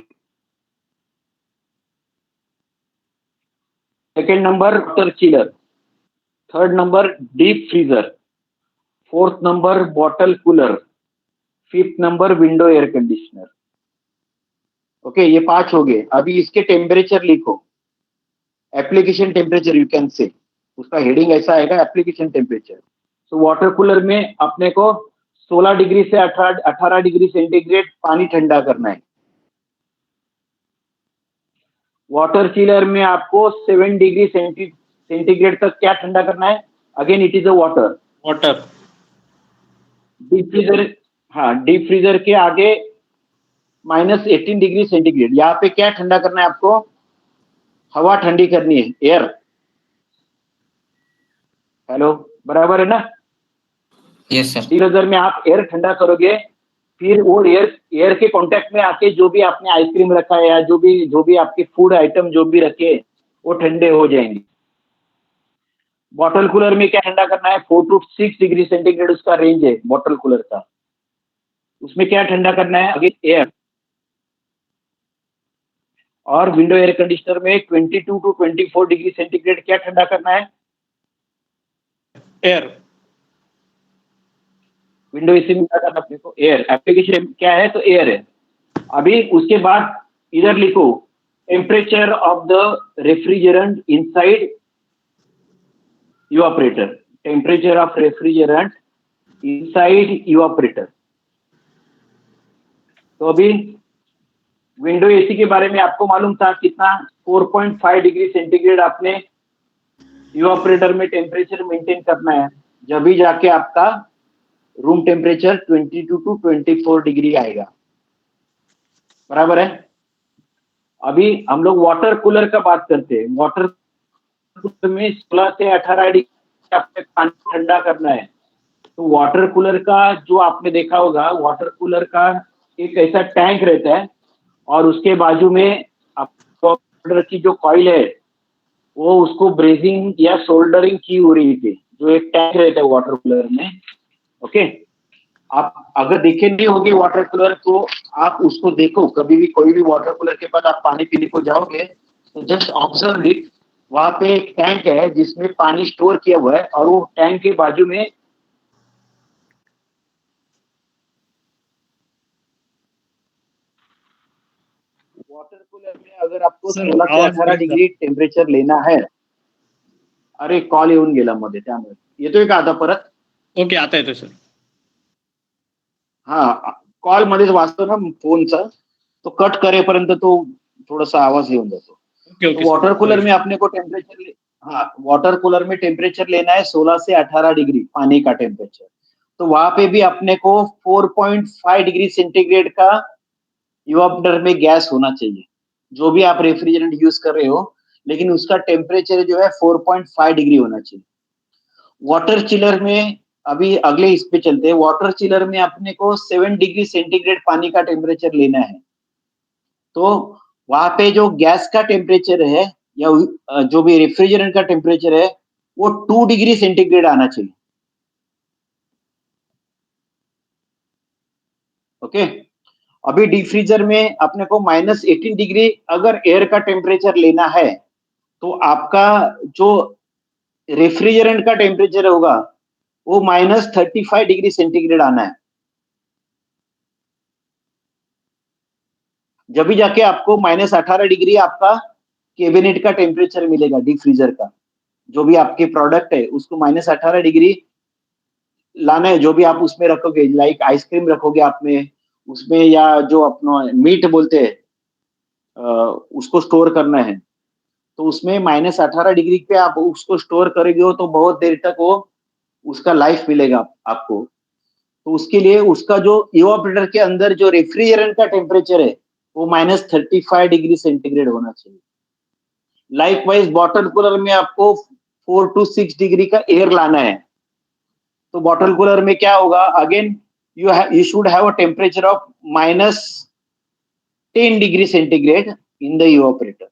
Second number water chiller. Third number deep freezer. Fourth number bottle cooler. Fifth number window air conditioner. Okay, ये 5 हो गए. अभी इसके टेम्परेचर लिखो. Application temperature you can say, उसका हेडिंग ऐसा आएगा, एप्लीकेशन टेम्परेचर. तो वाटर कूलर में अपने को 16 डिग्री से 18 डिग्री सेंटीग्रेड पानी ठंडा करना है. वाटर चिलर में आपको 7 डिग्री सेंटीग्रेड तक क्या ठंडा करना है? Again it is a water. Deep freezer. हाँ, डीप फ्रीजर के आगे -18 डिग्री सेंटीग्रेड. यहाँ पे क्या ठंडा करना है आपको? हवा ठंडी करनी है, एयर. हेलो, बराबर है ना? Yes sir. फ्रीजर में आप एयर ठंडा करोगे, फिर वो एयर के कांटेक्ट में आके जो भी आपने आइसक्रीम रखा है या जो भी आपके फूड आइटम जो भी रखे वो ठंडे हो जाएंगे. बॉटल कूलर में क्या ठंडा करना है? 4 to 6 डिग्री सेंटीग्रेड उसका रेंज है बॉटल कूलर का. उसमें क्या ठंडा करना है? Again air. और विंडो एयर कंडीशनर में 22 टू 24 डिग्री सेंटीग्रेड क्या ठंडा करना है? एयर। विंडो एसी में क्या करना अपने को? एयर। एप्लीकेशन क्या है? तो एयर है। अभी उसके बाद इधर लिखो temperature of the refrigerant inside evaporator. Temperature of refrigerant inside evaporator. तो अभी विंडो एसी के बारे में आपको मालूम था कितना? 4.5 डिग्री सेंटीग्रेड आपने इवापोरेटर में टेम्परेचर मेंटेन करना है, जब भी जाके आपका रूम टेम्परेचर 22 टू 24 डिग्री आएगा। बराबर है। अभी हम लोग वाटर कूलर का बात करते हैं। वाटर कूलर में 16 से 18 डिग्री आपने पानी ठंडा करना है। तो वाटर कूलर का जो आपने देखा होगा, वाटर कूलर का एक ऐसा टैंक रहता है और उसके बाजू में आपको की जो कॉइल है वो उसको ब्रेजिंग या सोल्डरिंग की हो रही थी, जो एक टैंक रहता है वाटर कूलर में। ओके, आप अगर देखे नहीं होगे वाटर कूलर तो आप उसको देखो, कभी भी कोई भी वाटर कूलर के पास आप पानी पीने को जाओगे तो जस्ट ऑब्जर्व इट। वहां पे एक टैंक है जिसमें पानी स्टोर किया हुआ है और वो टैंक के बाजू में वाटर कूलर में अगर आपको 16 से 18 डिग्री टेम्परेचर लेना है। अरे कॉल येऊन गेला मध्ये, त्यामुळे येतोय का आता परत? ओके, आता येतोय सर. हा, कॉल मध्येच वाचतो ना फोनचा, तो कट करेपर्यंत तो थोडासा आवाज येऊन जातो. ओके ओके तो वाटर कूलर में अपने को टेम्परेचर, हाँ वाटर कूलर में टेम्परेचर लेना है 16 से 18 डिग्री पानी का टेम्परेचर। तो वहां पे भी अपने को 4.5 डिग्री सेंटीग्रेड का इवापोरेटर में गैस होना चाहिए। जो भी आप रेफ्रिजरेंट यूज कर रहे हो, लेकिन उसका टेम्परेचर जो है 4.5 डिग्री होना चाहिए। वाटर चिलर में अभी अगले इस पे चलते हैं। वाटर चिलर में अपने को 7 डिग्री सेंटीग्रेड पानी का टेम्परेचर लेना है। तो वहां पे जो गैस का टेम्परेचर है या जो भी रेफ्रिजरेंट का टेम्परेचर है वो 2 डिग्री सेंटीग्रेड आना चाहिए। ओके, अभी डीप फ्रीजर में अपने को -18 डिग्री अगर एयर का टेम्परेचर लेना है तो आपका जो रेफ्रिजरेंट का टेम्परेचर होगा वो -35 डिग्री सेंटीग्रेड आना है। जब भी जाके आपको -18 डिग्री आपका कैबिनेट का टेम्परेचर मिलेगा, डीप फ्रीजर का। जो भी आपके प्रोडक्ट है उसको -18 डिग्री लाना है। जो भी आप उसमें रखोगे, लाइक आइसक्रीम रखोगे आप में उसमें, या जो अपना मीट बोलते हैं उसको स्टोर करना है, तो उसमें -18 डिग्री पे आप उसको स्टोर करेंगे हो तो बहुत देर तक वो उसका लाइफ मिलेगा आपको। तो उसके लिए उसका जो इवापोरेटर के अंदर जो रेफ्रिजरेंट का टेम्परेचर है वो -35 डिग्री सेंटीग्रेड होना चाहिए। लाइकवाइज बॉटल कूलर में आपको 4 टू 6 डिग्री का एयर लाना है। तो बॉटल कूलर में क्या होगा? Again you should have a temperature of -10 degree centigrade in the evaporator.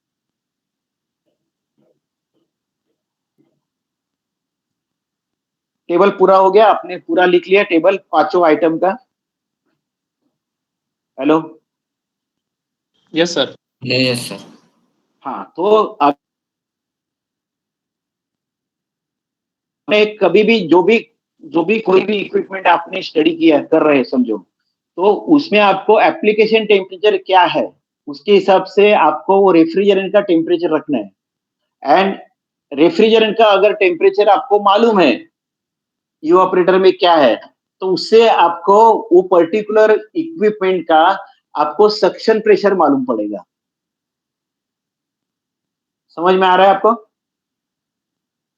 Table पूरा हो गया? आपने पूरा लिख लिया टेबल पांचों आइटम का? Hello, yes sir. Yes sir. हाँ, तो आपने कभी भी जो भी कोई भी इक्विपमेंट आपने स्टडी किया कर रहे हैं समझो, तो उसमें आपको एप्लीकेशन टेम्परेचर क्या है उसके हिसाब से आपको वो रेफ्रिजरेंट का टेम्परेचर रखना है। एंड रेफ्रिजरेंट का अगर टेम्परेचर आपको मालूम है इवापोरेटर में क्या है, तो उससे आपको वो पर्टिकुलर इक्विपमेंट का आपको सक्शन प्रेशर मालूम पड़ेगा। समझ में आ रहा है आपको?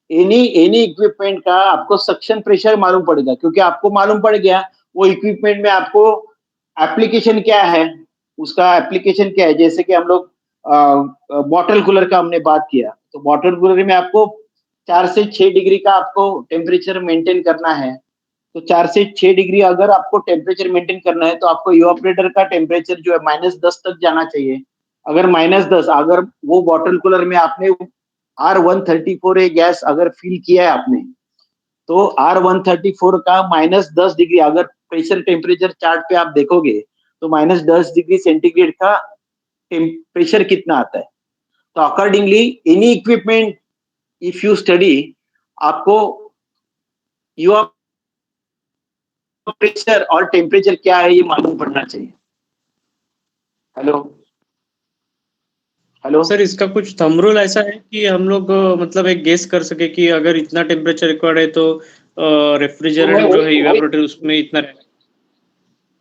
एनी इक्विपमेंट का आपको सक्शन प्रेशर मालूम पड़ेगा, क्योंकि आपको मालूम पड़ गया वो इक्विपमेंट में आपको एप्लीकेशन क्या है, उसका एप्लीकेशन क्या है। जैसे कि हम लोग बॉटल कूलर का हमने बात किया, तो बॉटल कूलर में आपको 4 से 6 डिग्री का आपको टेम्परेचर मेंटेन करना है। तो 4 से 6 डिग्री अगर आपको टेम्परेचर मेंटेन करना है तो आपको इवापोरेटर का टेम्परेचर जो है -10 तक जाना चाहिए। अगर -10, अगर वो बॉटल कूलर में आपने R134A गैस अगर फिल किया है आपने, तो R134 का -10 डिग्री अगर प्रेशर टेम्परेचर चार्ट पे आप देखोगे तो -10 डिग्री सेंटीग्रेड का टेम्परेचर कितना आता है। तो accordingly any equipment if you study, आपको योर प्रेशर और टेम्परेचर क्या है ये मालूम पड़ना चाहिए। हेलो हेलो सर इसका कुछ थंब रूल ऐसा है कि हम लोग मतलब एक गेस कर सके कि अगर इतना टेम्परेचर रिक्वायर्ड है तो रेफ्रिजरेंट जो है इवेपोरेटर उसमें इतना रहेगा।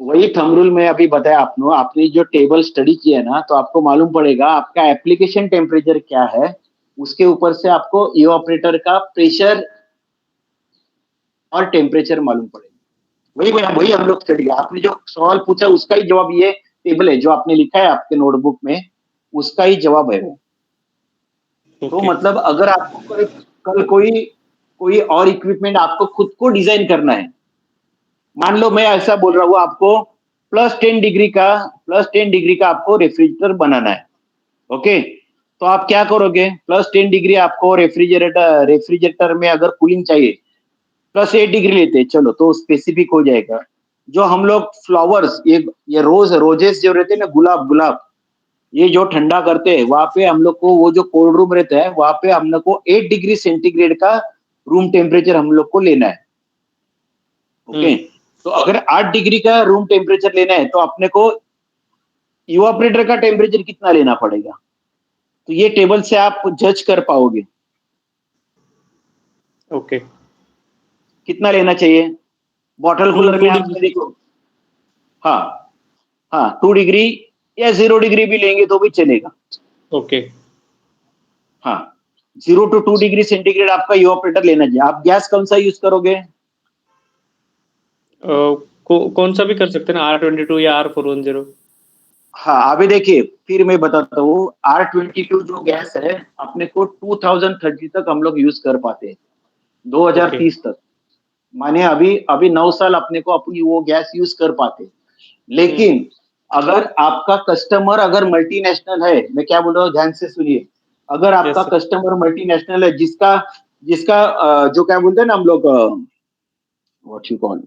वही थंब रूल में अभी बताया आपने जो टेबल स्टडी किया ना, तो आपको मालूम पड़ेगा आपका एप्लीकेशन टेम्परेचर क्या है, उसके ऊपर से आपको इवेपोरेटर का प्रेशर और टेम्परेचर मालूम पड़ेगा। वही हम लोग स्टडी, आपने जो सवाल पूछा उसका ही जवाब ये टेबल है जो आपने लिखा है आपके नोटबुक में, उसका ही जवाब है वो। तो मतलब अगर आपको कल कोई और इक्विपमेंट आपको खुद को डिजाइन करना है, मान लो मैं ऐसा बोल रहा हूँ आपको +10 डिग्री का आपको रेफ्रिजरेटर बनाना है, ओके। तो आप क्या करोगे, +10 डिग्री आपको रेफ्रिजरेटर में अगर कूलिंग चाहिए +8 डिग्री लेते हैं, चलो तो स्पेसिफिक हो जाएगा। जो हम लोग फ्लावर्स, ये रोजेस जो रहते हैं ना, गुलाब, ये जो ठंडा करते हैं, वहां पे हम लोग को वो जो कोल्ड रूम रहता है, वहां पे हम लोग को 8 डिग्री सेंटीग्रेड का रूम टेम्परेचर हम लोग को लेना है, ओके। तो अगर 8 डिग्री का रूम टेम्परेचर लेना है तो अपने को इवापोरेटर का टेम्परेचर कितना लेना पड़ेगा, तो ये टेबल से आप जज कर पाओगे। ओके, कितना लेना चाहिए, बॉटल कूलर में आपने देखो, हाँ 2 डिग्री या 0 डिग्री भी लेंगे तो भी चलेगा। ओके, हाँ 0 to 2 डिग्री सेंटीग्रेड आपका इवापोरेटर लेना चाहिए। आप गैस कौन सा यूज करोगे, कौन सा भी कर सकते हैं ना, R22 या R410। हाँ अभी देखिए फिर मैं बताता हूँ, R22 जो गैस है अपने को 2030 तक हम लोग यूज कर पाते हैं, 2030 तक, माने अभी 9 साल अपने को अपनी वो गैस यूज कर पाते हैं। लेकिन अगर आपका कस्टमर अगर मल्टीनेशनल है, मैं क्या बोल रहा हूँ ध्यान से सुनिए, अगर आपका कस्टमर मल्टीनेशनल है जिसका जो क्या बोलते हैं ना हम लोग, व्हाट यू कॉल,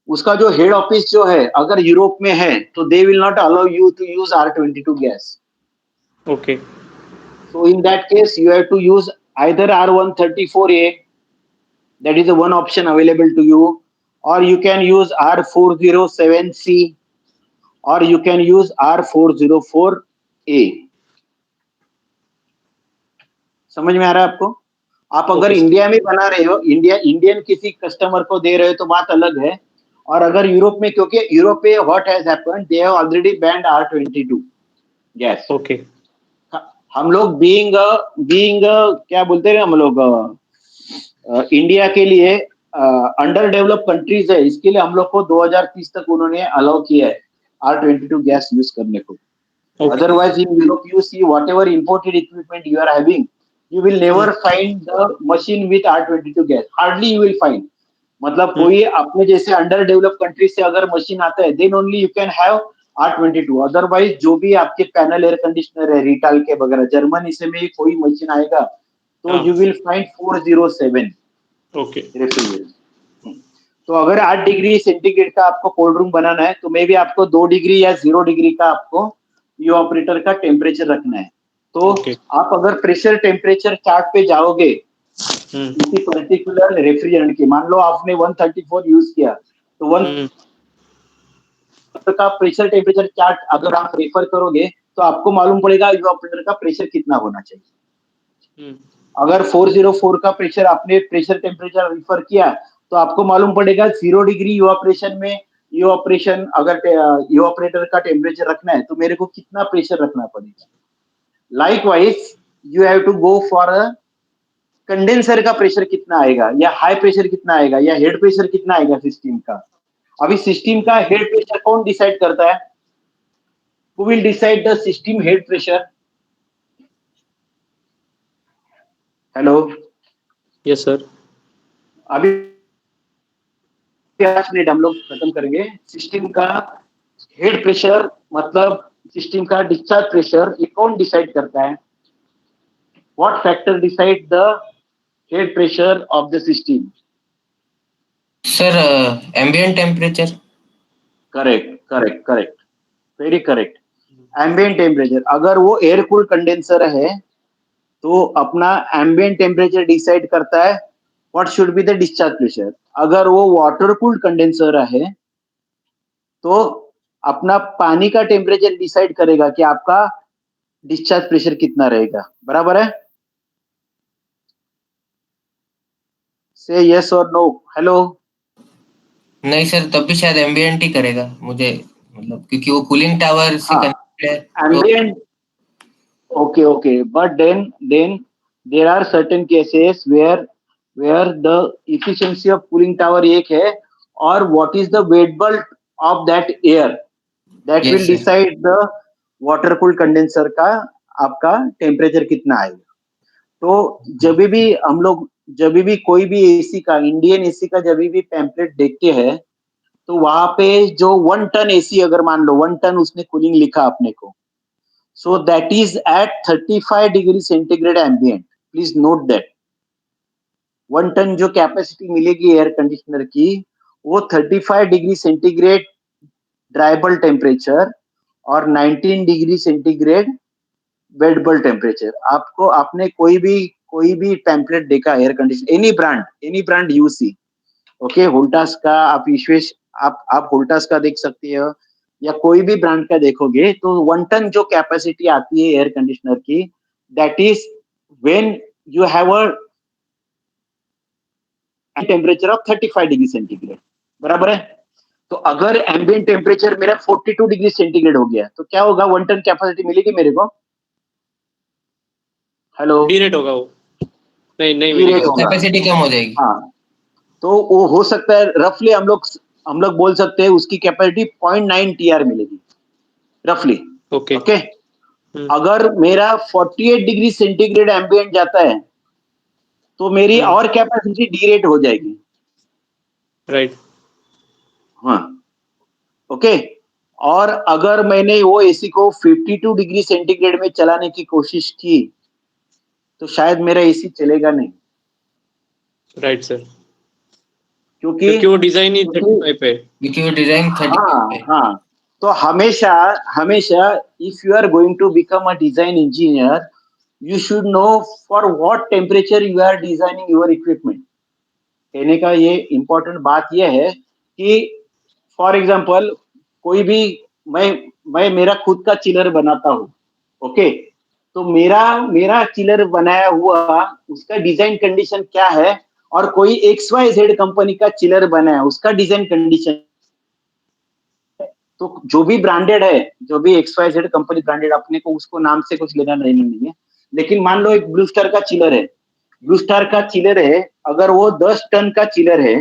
उसका जो हेड ऑफिस जो है अगर यूरोप में है, तो they will not allow you to use R22 gas. Okay, so in that case you have to use either R134A, that is the one option available to you, or you can use R407C, or you can use R404A। समझ में आ रहा है आपको। आप अगर India में बना रहे हो, इंडियन किसी कस्टमर को दे रहे हो तो बात अलग है, और अगर यूरोप में, क्योंकि यूरोप में what has happened, they have already band R22 gas. Okay, हम लोग बीइंग क्या बोलते हैं हम लोग, इंडिया के लिए अंडर डेवलप कंट्रीज है, इसके लिए हम लोग को 2030 तक उन्होंने अलाउ किया है R22 गैस यूज करने को। Otherwise in Europe you see whatever imported equipment you are having, you will never find the machine with R22 gas, hardly you will find। मतलब कोई अपने जैसे अंडर डेवलप कंट्री से अगर मशीन आता है, then only you can have R22। Otherwise जो भी आपके पैनल एयर कंडीशनर है रिटाल के वगैरह, जर्मनी से में कोई मशीन आएगा तो you will find 407 okay, refrigerator. तो अगर 8 डिग्री सेंटीग्रेड का आपको कोल्ड रूम बनाना है, तो मे भी आपको 2 डिग्री या 0 डिग्री का आपको इवापोरेटर का टेम्परेचर रखना है। तो आप अगर प्रेशर टेम्परेचर चार्ट पे जाओगे किसी पर्टिकुलर रेफ्रिजरेंट की, मान लो आपने 134 यूज किया, तो 1 का प्रेशर टेम्परेचर चार्ट अगर आप रेफर करोगे तो आपको मालूम पड़ेगा इवापोरेटर का प्रेशर कितना होना चाहिए। अगर 404 का प्रेशर आपने प्रेशर टेम्परेचर रेफर किया तो आपको मालूम पड़ेगा 0 डिग्री इवापोरेशन अगर इवापोरेटर का टेम्परेचर रखना है तो मेरे को कितना प्रेशर रखना पड़ेगा। Likewise you have to go for a condenser का प्रेशर कितना आएगा, या हाई प्रेशर कितना आएगा, या हेड प्रेशर कितना आएगा सिस्टम का। अभी सिस्टम का हेड प्रेशर कौन डिसाइड करता है, who will decide the system head pressure. Hello, yes sir. अभी 5 मिनट हम लोग खत्म करेंगे। सिस्टम का हेड प्रेशर मतलब सिस्टम का डिस्चार्ज प्रेशर, ये कौन डिसाइड करता है, what factor decide the head pressure of the system. Sir ambient temperature. Correct, very correct. Ambient temperature, अगर वो एयर कूल कंडेंसर है तो अपना एम्बिएंट टेम्परेचर डिसाइड करता है what should be the discharge pressure. अगर वो वाटर कूल्ड कंडेंसर है तो अपना पानी का टेम्परेचर डिसाइड करेगा कि आपका डिस्चार्ज प्रेशर कितना रहेगा। बराबर है? से यस और नो। हेलो। नहीं सर, तब भी शायद एम्बिएंट ही करेगा मुझे, मतलब क्योंकि वो कूलिंग टावर से हाँ, कनेक्टेड है तो ambient. Okay, but then there are certain cases where the efficiency of cooling tower एक है और what is the weight bulk of that air that Yes, will sir. decide the water cooled condenser का आपका temperature कितना आएगा। तो जब भी कोई भी एसी का, इंडियन एसी का जब भी पैम्पलेट देखते हैं तो वहां पे जो 1 टन एसी, अगर मान लो 1 टन उसने कूलिंग लिखा अपने को, so that is at 35 degree centigrade ambient. Please note that 1 ton जो कैपेसिटी मिलेगी एयर कंडीशनर की, वो 35 डिग्री सेंटीग्रेड ड्राइबल टेम्परेचर और 19 डिग्री सेंटीग्रेड वेटेबल टेम्परेचर। आपको आपने कोई भी टेम्पलेट देखा air condition, any brand you see, okay, Voltas का, आप विश्वेश आप वोल्टास का देख सकते हो या कोई भी ब्रांड का देखोगे तो 1 टन जो कैपेसिटी आती है एयर कंडीशनर की, that is when you have a temperature of 35 degree centigrade. बराबर है? तो अगर एम्बिएंट टेम्परेचर मेरा 42 डिग्री सेंटीग्रेड हो गया तो क्या होगा? 1 टन कैपेसिटी मिलेगी मेरे को? हेलो। डी रेट होगा वो, नहीं डी मिलेगी। रेट होगा। कैपेसिटी कम हो जाएगी। हाँ, तो वो हो सकता है रफली हम लोग बोल सकते हैं उसकी कैपेसिटी 0.9 टीआर मिलेगी रफली। ओके। ओके। अगर मेरा 48 डिग्री सेंटीग्रेड एम्बिएंट जाता है तो मेरी और कैपेसिटी डी रेट हो जाएगी। राइट। हाँ, ओके। और अगर मैंने वो एसी को 52 डिग्री सेंटीग्रेड में चलाने की कोशिश की तो शायद मेरा एसी चलेगा नहीं, राइट सर, क्योंकि क्योंकि वो डिजाइन ही 35 पे है। क्योंकि वो डिजाइन 35 है। हाँ। तो हमेशा if you are going to become a design engineer, you should know for what temperature you are designing your equipment. कहने का ये important बात ये है कि फॉर एग्जाम्पल कोई भी, मैं मेरा खुद का चिलर बनाता हूँ, ओके, तो मेरा चिलर बनाया हुआ उसका डिजाइन कंडीशन क्या है और कोई XYZ कंपनी का चिलर बनाया उसका डिजाइन कंडीशन, तो जो भी ब्रांडेड है, जो भी XYZ कंपनी ब्रांडेड, अपने को उसको नाम से कुछ लेना नहीं है, लेकिन मान लो एक ब्लू स्टार का चिलर है, ब्लू स्टार का चिलर है, अगर वो 10 टन का चिलर है,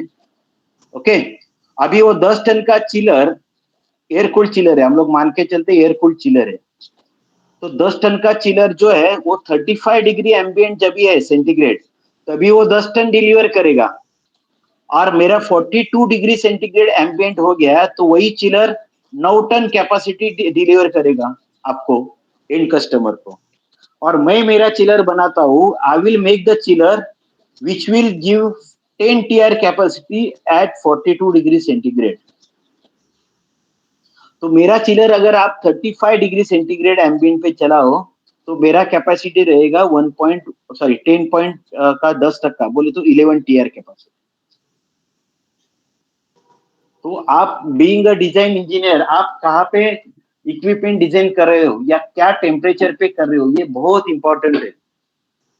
ओके, अभी वो 10 टन का चिलर एयर कूल्ड चिलर है, हम लोग मान के चलते एयर कूल्ड चिलर है, तो 10 टन का चिलर जो है वो 35 डिग्री एम्बिएंट जब भी है सेंटीग्रेड, तभी वो 10 टन डिलीवर करेगा। और मेरा 42 डिग्री सेंटीग्रेड एम्बिएंट हो गया तो वही चिलर 9 टन कैपेसिटी डिलीवर करेगा आपको, एंड कस्टमर को। और मैं मेरा चिलर बनाता हूँ, I will make the chiller which will give 10 TR capacity eight 42 degree centigrade. तो मेरा चिलर अगर आप 35 डिग्री सेंटीग्रेड एम्बिएंट पे चलाओ तो मेरा कैपेसिटी रहेगा 10 पॉइंट का 10% बोले तो 11 टीआर कैपेसिटी। तो आप बीइंग अ डिजाइन इंजीनियर, आप कहाँ पे इक्विपमेंट डिजाइन कर रहे हो या क्या टेम्परेचर पे कर रहे हो, ये बहुत इंपॉर्टेंट है।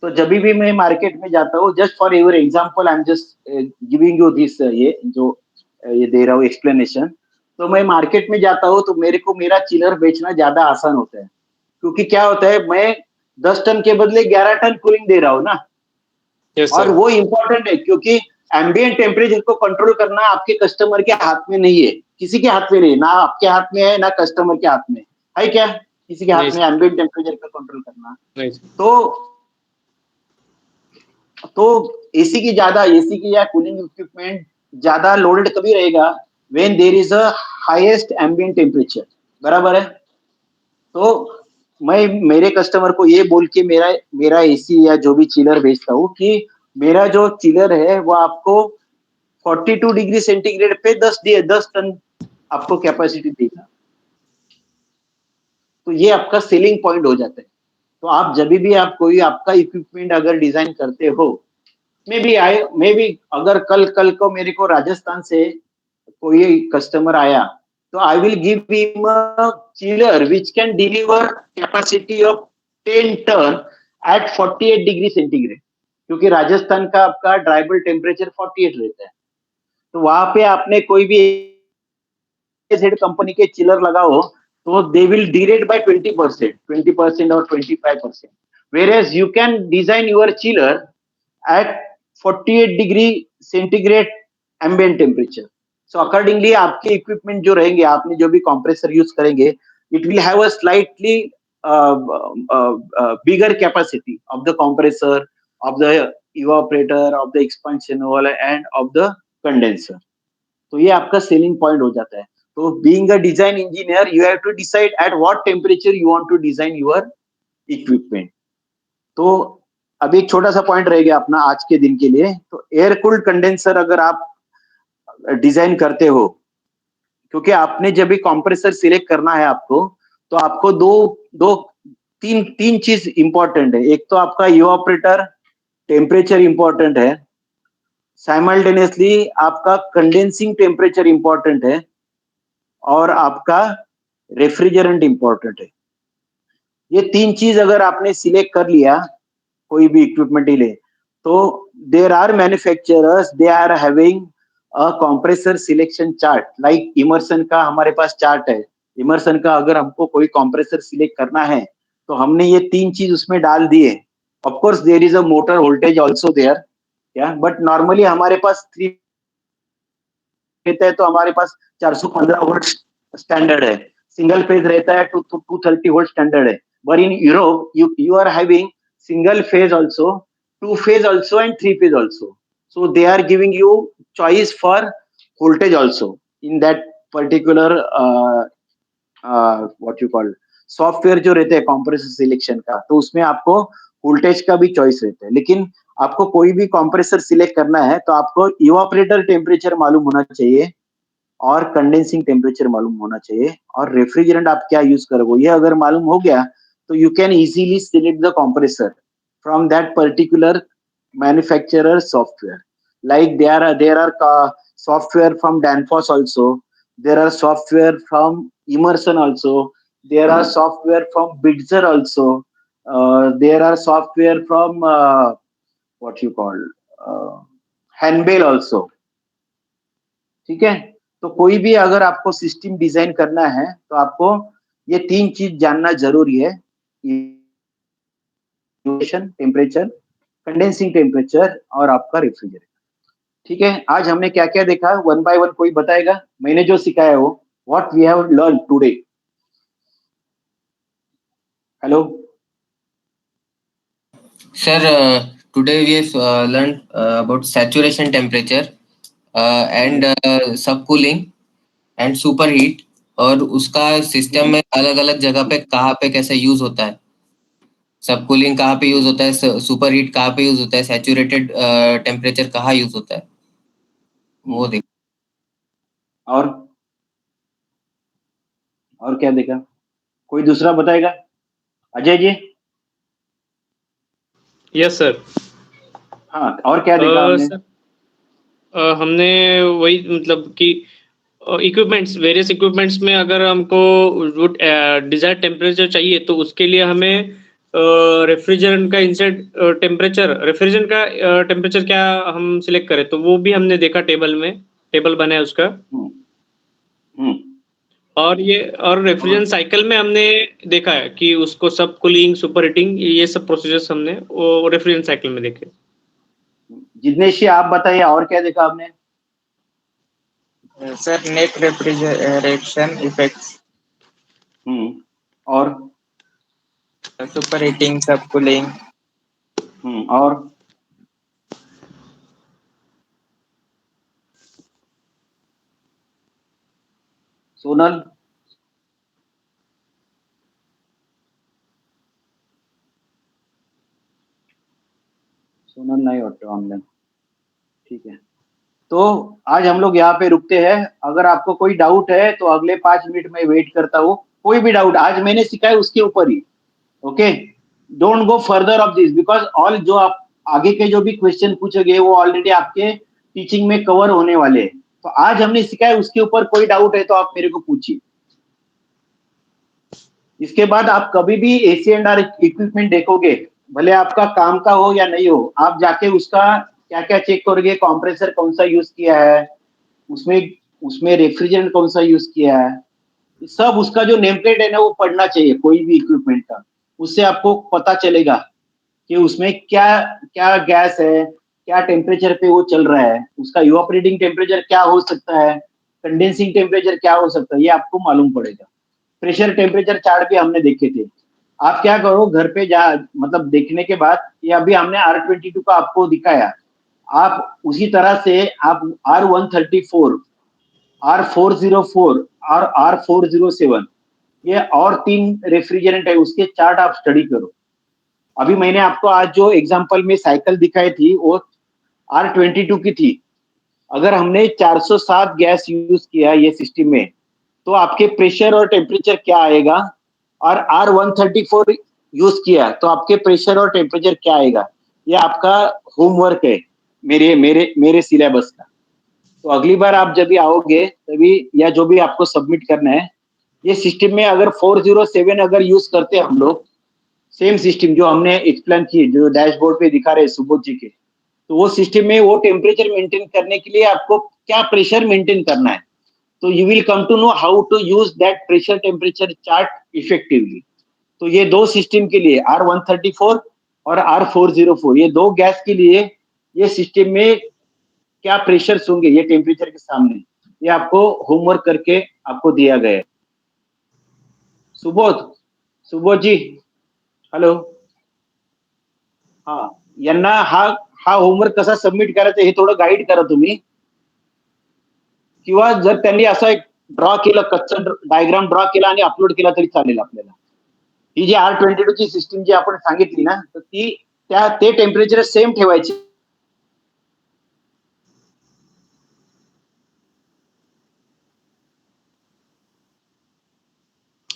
तो जब भी मैं मार्केट में जाता हूँ, just for your example I am just giving you this, ये जो ये दे रहा हूँ एक्सप्लेनेशन, तो मैं मार्केट में जाता हूँ तो मेरे को मेरा चिलर बेचना ज्यादा आसान होता है, क्योंकि क्या होता है, मैं 10 टन के बदले 11 टन कूलिंग दे रहा हूँ ना। यस और सर। वो इम्पोर्टेंट है क्योंकि एम्बिएंट टेम्परेचर को कंट्रोल करना आपके कस्टमर के हाथ में नहीं है, किसी के हाथ में नहीं, ना आपके हाथ में है ना कस्टमर के हाथ में है क्या, किसी के हाथ नहीं में एम्बिएंट टेम्परेचर को कंट्रोल करना। नहीं। तो एसी की या कूलिंग इक्विपमेंट ज्यादा लोडेड कभी रहेगा when there is a highest ambient temperature. बराबर है? तो मैं मेरे कस्टमर को ये बोल के मेरा एसी या जो भी चिलर बेचता हूँ कि मेरा जो चिलर है वो आपको 42 डिग्री सेंटीग्रेड पे 10 टन आपको कैपेसिटी देगा। तो ये आपका सेलिंग पॉइंट हो जाता है। तो आप जब भी आप कोई आपका इक्विपमेंट अगर डिजाइन करते हो, मे बी अगर कल को मेरे को राजस्थान से कोई कस्टमर आया, तो I will give him a chiller which can deliver capacity of 10 ton at 48 degree centigrade, क्योंकि राजस्थान का आपका ड्राइबल टेम्परेचर 48 रहता है। तो वहां पे आपने कोई भी जेड कंपनी के चिलर लगाओ, तो दे विल डिरेट बाय 20% और 25%, whereas you can design your chiller at 48 degree centigrade ambient temperature. So accordingly आपके इक्विपमेंट जो रहेंगे, आपने जो भी कंप्रेसर यूज करेंगे, it will have a slightly bigger capacity of the compressor, of the evaporator, of the expansion वाला and of the condenser. तो ये आपका सेलिंग पॉइंट हो जाता है। तो being a design engineer, you have to decide at what temperature you want to design your equipment. तो अभी एक छोटा सा पॉइंट रह गया अपना आज के दिन के लिए। तो एयर कूल्ड कंडेंसर अगर आप डिजाइन करते हो, क्योंकि आपने जब भी कंप्रेसर सिलेक्ट करना है आपको, तो आपको तीन चीज इंपॉर्टेंट है। एक तो आपका इवापोरेटर टेम्परेचर इंपॉर्टेंट है, साइमल्टेनियसली आपका कंडेंसिंग टेम्परेचर इंपॉर्टेंट है, और आपका रेफ्रिजरेंट इंपॉर्टेंट है। ये तीन चीज अगर आपने सिलेक्ट कर लिया कोई भी इक्विपमेंट के लिए, तो there are manufacturers, they are having a compressor selection chart, like Emerson का हमारे पास चार्ट है। इमर्सन का अगर हमको कोई कंप्रेसर सिलेक्ट करना है, तो हमने ये तीन चीज उसमें डाल दिए। Of course there is a motor voltage also there, या बट नॉर्मली हमारे पास 3 रहता है, तो हमारे पास 415 वोल्ट स्टैंडर्ड है। सिंगल फेज रहता है तो 230 वोल्ट स्टैंडर्ड है। But in Europe you are having single phase also, 2 phase also and 3 phase also. So they are giving you choice for voltage also in that particular what you call software जो रहते हैं compressor selection का, तो उसमें आपको voltage का भी choice रहता है। लेकिन आपको कोई भी कंप्रेसर सिलेक्ट करना है, तो आपको इवापोरेटर टेम्परेचर मालूम होना चाहिए और कंडेंसिंग टेम्परेचर मालूम होना चाहिए, और रेफ्रिजरेंट आप क्या यूज करोगे ये अगर मालूम हो गया, तो you can easily select the compressor from that particular manufacturer software. Like there are software from Danfoss also, there are software from Emerson also, there are software from Bitzer also, there are software from what you call Hanbel also. ठीक है? तो कोई भी अगर आपको system design करना है, तो आपको ये तीन चीज जानना जरूरी है, टेम्परेचर, कंडेंसिंग टेम्परेचर और आपका रेफ्रिजरेटर। ठीक है, आज हमने क्या क्या देखा, वन बाय वन कोई बताएगा? मैंने जो सिखाया वो, what we have learn today. Hello Sir, today we have learned about saturation temperature and subcooling and superheat, और उसका सिस्टम में अलग अलग जगह पे कहाँ पे कैसे यूज होता है, सबकूलिंग कहाँ पे यूज होता है, सुपर हीट कहाँ पे यूज होता है, सैचुरेटेड टेम्परेचर कहाँ यूज होता है, वो देख। और क्या देखा? कोई दूसरा बताएगा? अजय जी? Yes sir. हाँ, और क्या देखा हमने? सर हमने वही मतलब कि इक्विपमेंट्स, वेरियस इक्विपमेंट्स में अगर हमको डिजायर्ड टेम्परेचर चाहिए, तो उसके लिए हमें रेफ्रिजरेंट का इंसेट रेफ्रिजरेंट का टेम्परेचर क्या हम सिलेक्ट करें, तो वो भी हमने देखा, टेबल बना है उसका। और रेफ्रिजरेंट साइकिल में हमने देखा है कि उसको सब कूलिंग, सुपर हीटिंग, ये सब प्रोसीजर्स हमने वो रेफ्रिजरेंट साइकिल में देखे। जिग्नेश जी आप बताइए, और क्या देखा आपने? सर नेट रेफ्रिजरेशन इफेक्ट्स, और सुपर हीटिंग, सब कूलिंग, और सोनल? सोनल नहीं होते ऑनलाइन। ठीक है, तो आज हम लोग यहाँ पे रुकते हैं। अगर आपको कोई डाउट है तो अगले 5 मिनट में वेट करता हूँ। कोई भी डाउट आज मैंने सिखाया उसके ऊपर ही, okay, don't go further of this, because all जो आप आगे के जो भी क्वेश्चन पूछोगे वो ऑलरेडी आपके टीचिंग में कवर होने वाले हैं। तो आज हमने सिखाया उसके ऊपर कोई डाउट है तो आप मेरे को पूछिए। इसके बाद आप कभी भी AC&R इक्विपमेंट देखोगे, भले आपका काम का हो या नहीं हो, आप जाके उसका क्या क्या चेक करोगे, कंप्रेसर कौन सा यूज किया है, उसमें उसमें रेफ्रिजरेंट कौन सा यूज किया है, सब उसका जो नेम प्लेट है ना वो पढ़ना चाहिए कोई भी इक्विपमेंट का। उससे आपको पता चलेगा कि उसमें क्या क्या गैस है, क्या टेम्परेचर पे वो चल रहा है, उसका इवापोरेटिंग टेम्परेचर क्या हो सकता है, कंडेंसिंग टेम्परेचर क्या हो सकता है, ये आपको मालूम पड़ेगा। प्रेशर टेम्परेचर चार्ट भी हमने देखे थे। आप क्या करो घर पे जा, मतलब देखने के बाद, ये अभी हमने R22 का आपको दिखाया, आप उसी तरह से आप R134, R404 और R407 ये और 3 रेफ्रिजरेंट है, उसके चार्ट आप स्टडी करो। अभी मैंने आपको आज जो एग्जांपल में साइकिल दिखाई थी वो R22 की थी। अगर हमने 407 गैस यूज किया ये सिस्टम में तो आपके प्रेशर और टेम्परेचर क्या आएगा, और R134 यूज किया तो आपके प्रेशर और टेम्परेचर क्या आएगा। ये आपका होमवर्क है मेरे मेरे मेरे सिलेबस का। तो अगली बार आप जब भी आओगे तभी, या जो भी आपको सबमिट करना है, ये सिस्टम में अगर 407 अगर यूज करते हैं हम लोग, सेम सिस्टम जो हमने एक्सप्लेन की, जो डैशबोर्ड पे दिखा रहे सुबोध जी के, तो वो सिस्टम में वो टेम्परेचर मेंटेन करने के लिए आपको क्या प्रेशर मेंटेन करना है, तो you will come to know how to use that pressure temperature chart effectively. तो ये दो सिस्टम के लिए R134 और R404, ये दो गैस के लिए ये सिस्टम में क्या प्रेशर होंगे ये टेम्परेचर के सामने, ये आपको होमवर्क करके आपको दिया गया है। सुबोध सुबोध जी, हॅलो, हा, यांना हा हा होमवर्क कसा सबमिट करायचा हे थोडं गाईड करा तुम्ही, किंवा जर त्यांनी असं एक ड्रॉ केलं, कच्चा डायग्राम ड्रॉ केला आणि अपलोड केला तरी चालेल आपल्याला। ही जी R22 ची सिस्टीम जी आपण सांगितली ना, तर ती ते टेम्परेचर सेम ठेवायची।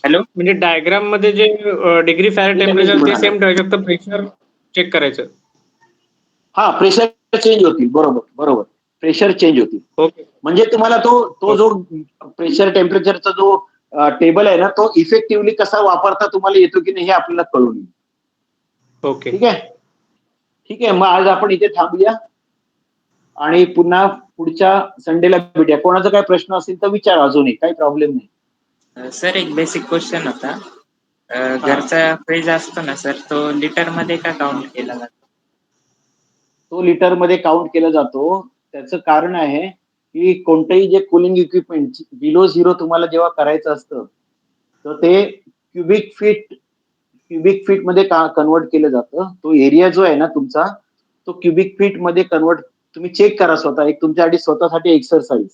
हॅलो, म्हणजे डायग्राम मध्ये जे डिग्री फॅरेड टेम्परेचर ते सेम ठेवायचं, फक्त प्रेशर चेक करायचं। हा, प्रेशर चेंज होतील, बरोबर बरोबर, प्रेशर चेंज होतील। ओके, म्हणजे तुम्हाला तो जो प्रेशर टेम्परेचरचा जो टेबल आहे ना, तो इफेक्टिव्हली कसा वापरता तुम्हाला येतो की नाही हे आपल्याला कळून येईल। ओके, ठीक आहे, ठीक आहे, मग आज आपण इथे थांबूया आणि पुन्हा पुढच्या संडेला भेटूया। कोणाचा काय प्रश्न असेल तर विचारा, अजूनही काही प्रॉब्लेम नाही। सर एक बेसिक क्वेश्चन होता. घरचा फ्रीज असतो ना सर, तो लिटर मध्ये का काउंट केला जातो? तो लिटर मध्ये काउंट केला जातो, त्याचं कारण आहे की कोणतंही जे कूलिंग इक्विपमेंट बिलो झिरो तुम्हाला जेव्हा करायचं असतं तर ते क्युबिक फीट मध्ये कन्वर्ट केलं जातं। तो एरिया जो आहे ना तुमचा, तो क्युबिक फीट मध्ये कन्वर्ट, तुम्ही चेक करा स्वतः, एक तुमच्यासाठी स्वतःसाठी एक्सरसाइज,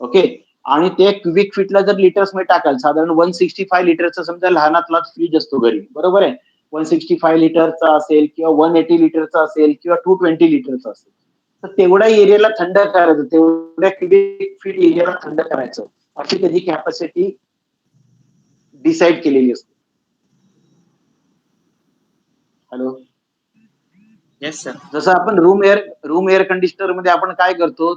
ओके। आणि ते क्युबिक फीटला जर लिटर्स मध्ये टाकाल, साधारण 165 लिटरचा समजा लहानातला फ्रीज असतो घरी, बरोबर आहे, 165 लिटरचा असेल किंवा 180 लिटरचा असेल किंवा 220 लिटरचा असेल, तर तेवढ्या एरियाला थंड करायचं, तेवढ्या क्युबिक फीट एरियाला थंड करायचं, अशी त्याची कॅपॅसिटी डिसाईड केलेली असते। Hello, yes sir. जसं आपण रूम एअर कंडिशनर मध्ये आपण काय करतो,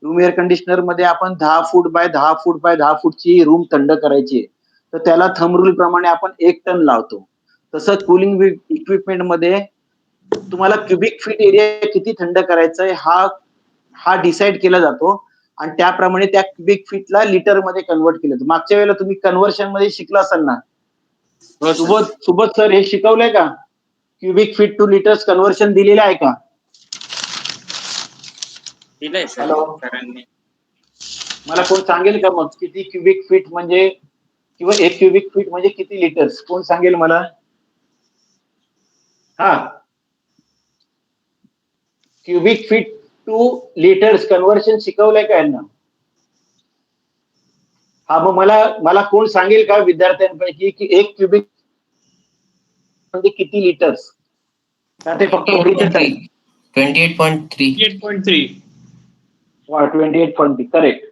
रूम एअर कंडिशनर मध्ये आपण 10 foot by 10 foot by 10 फूटची room थंड करायची, तर त्याला थंब रूल प्रमाणे आपण 1 टन लावतो। तसं कूलिंग इक्विपमेंट मध्ये तुम्हाला क्युबिक फीट एरिया किती थंड करायचा आहे हा डिसाईड केला जातो, आणि त्याप्रमाणे त्या क्युबिक फीटला लिटर मध्ये कन्वर्ट केलं जातं। मागच्या वेळेला तुम्ही कन्व्हर्शन मध्ये शिकला असाल ना, हो सर. सुबोध सर हे शिकवलंय का, cubic feet to litres conversion दिलेलं आहे का? दिलंय सर हॅलो, सरांनी. मला कोण सांगेल का मग किती क्युबिक फीट म्हणजे, किंवा 1 क्युबिक फीट म्हणजे किती लिटर्स, कोण सांगेल मला? हा, cubic feet to litres conversion शिकवलंय का यांना? हा, मग मला कोण सांगेल का विद्यार्थ्यांपैकी की 1 क्युबिक म्हणजे किती लिटर्स? ते फक्त 28.3 28.3 28.3 करेक्ट।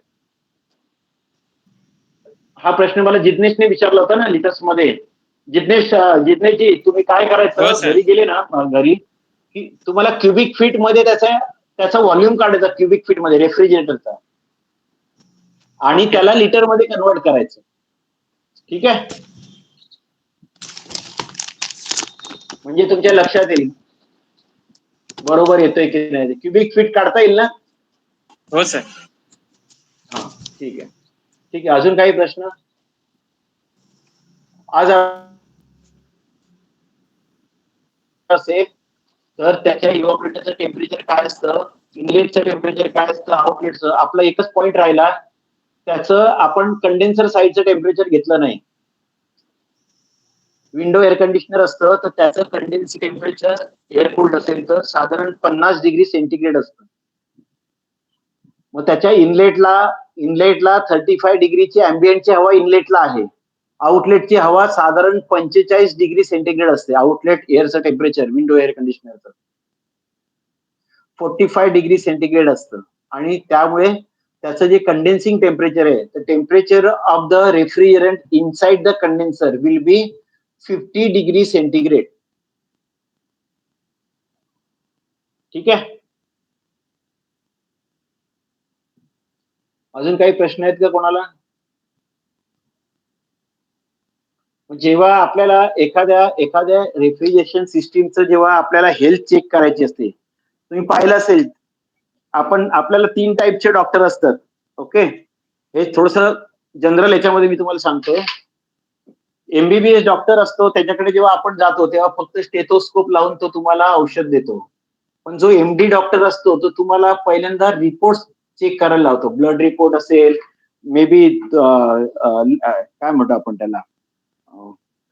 हा प्रश्न मला जिज्ञेशने विचारला होता ना लिटर्स मध्ये. जिज्ञेशजी तुम्ही काय हो, करायचं सर. घरी गेले ना घरी की तुम्हाला क्युबिक फीट मध्ये त्याचा व्हॉल्यूम काढायचा क्युबिक फीट मध्ये रेफ्रिजरेटरचा आणि Okay. त्याला लिटर मध्ये कन्वर्ट करायचं. ठीक आहे, म्हणजे तुमच्या लक्षात येईल बरोबर येतोय की नाही. क्युबिक फीट काढता येईल ना? हो सर. हा ठीक आहे, ठीक आहे. अजून काही प्रश्न? आज असेल तर त्याच्या इव्हॅपोरेटरचं टेम्परेचर काय असतं, इनलेटचं टेम्परेचर काय असतं, आउटलेटचं. आपला एकच पॉईंट राहिला, त्याचं आपण कंडेन्सर साईडचं टेम्परेचर घेतलं नाही. विंडो एअर कंडिशनर असतं तर त्याचं कंडेन्सिंग टेम्परेचर एअर कूल्ड असेल तर साधारण 50 डिग्री सेंटीग्रेड असतं. मग त्याच्या इनलेटला 35 डिग्रीची अँबियंटची हवा इनलेटला आहे. आउटलेटची हवा साधारण 45 डिग्री सेंटीग्रेड असते. आउटलेट एअरचं टेम्परेचर विंडो एअर कंडिशनरचं 45 डिग्री सेंटीग्रेड असतं आणि त्यामुळे त्याचं जे कंडेन्सिंग टेम्परेचर आहे, the temperature of the refrigerant inside the condenser will be 50 degree centigrade. ठीक आहे, अजून काही प्रश्न आहेत का कोणाला? जेव्हा आपल्याला एखाद्या रेफ्रिजरेशन सिस्टीमचं जेव्हा आपल्याला हेल्थ चेक करायची असते, तुम्ही पाहिलं असेल आपल्याला 3 टाईपचे डॉक्टर असतात. ओके, हे थोडस जनरल याच्यामध्ये मी तुम्हाला सांगतोय. एमबीबीएस डॉक्टर असतो, त्याच्याकडे जेव्हा आपण जातो तेव्हा फक्त स्टेथोस्कोप लावून तो तुम्हाला औषध देतो. पण जो एमडी डॉक्टर असतो तो तुम्हाला पहिल्यांदा रिपोर्ट चेक करायला लावतो. ब्लड रिपोर्ट असेल, मे बी काय म्हणतो आपण त्याला,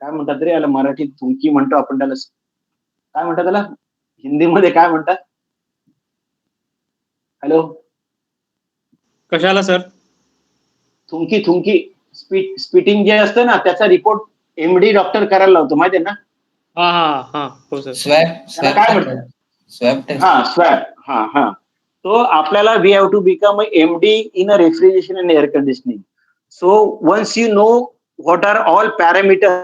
काय म्हणतात रे याला मराठीत, थुंकी म्हणतो आपण त्याला, काय म्हणतात त्याला हिंदीमध्ये काय म्हणतात? हॅलो, कशाला सर? थुंकी स्पिटिंग जे असतं ना, त्याचा रिपोर्ट एमडी डॉक्टर करायला लावतो, माहिती आहे ना? हा हा हा, हो सर. त्याला काय म्हणतात? Swab test. हा, स्वॅब. हा, तो आपल्याला we have to become MD in a refrigeration and air conditioning. So once you know what are all parameter,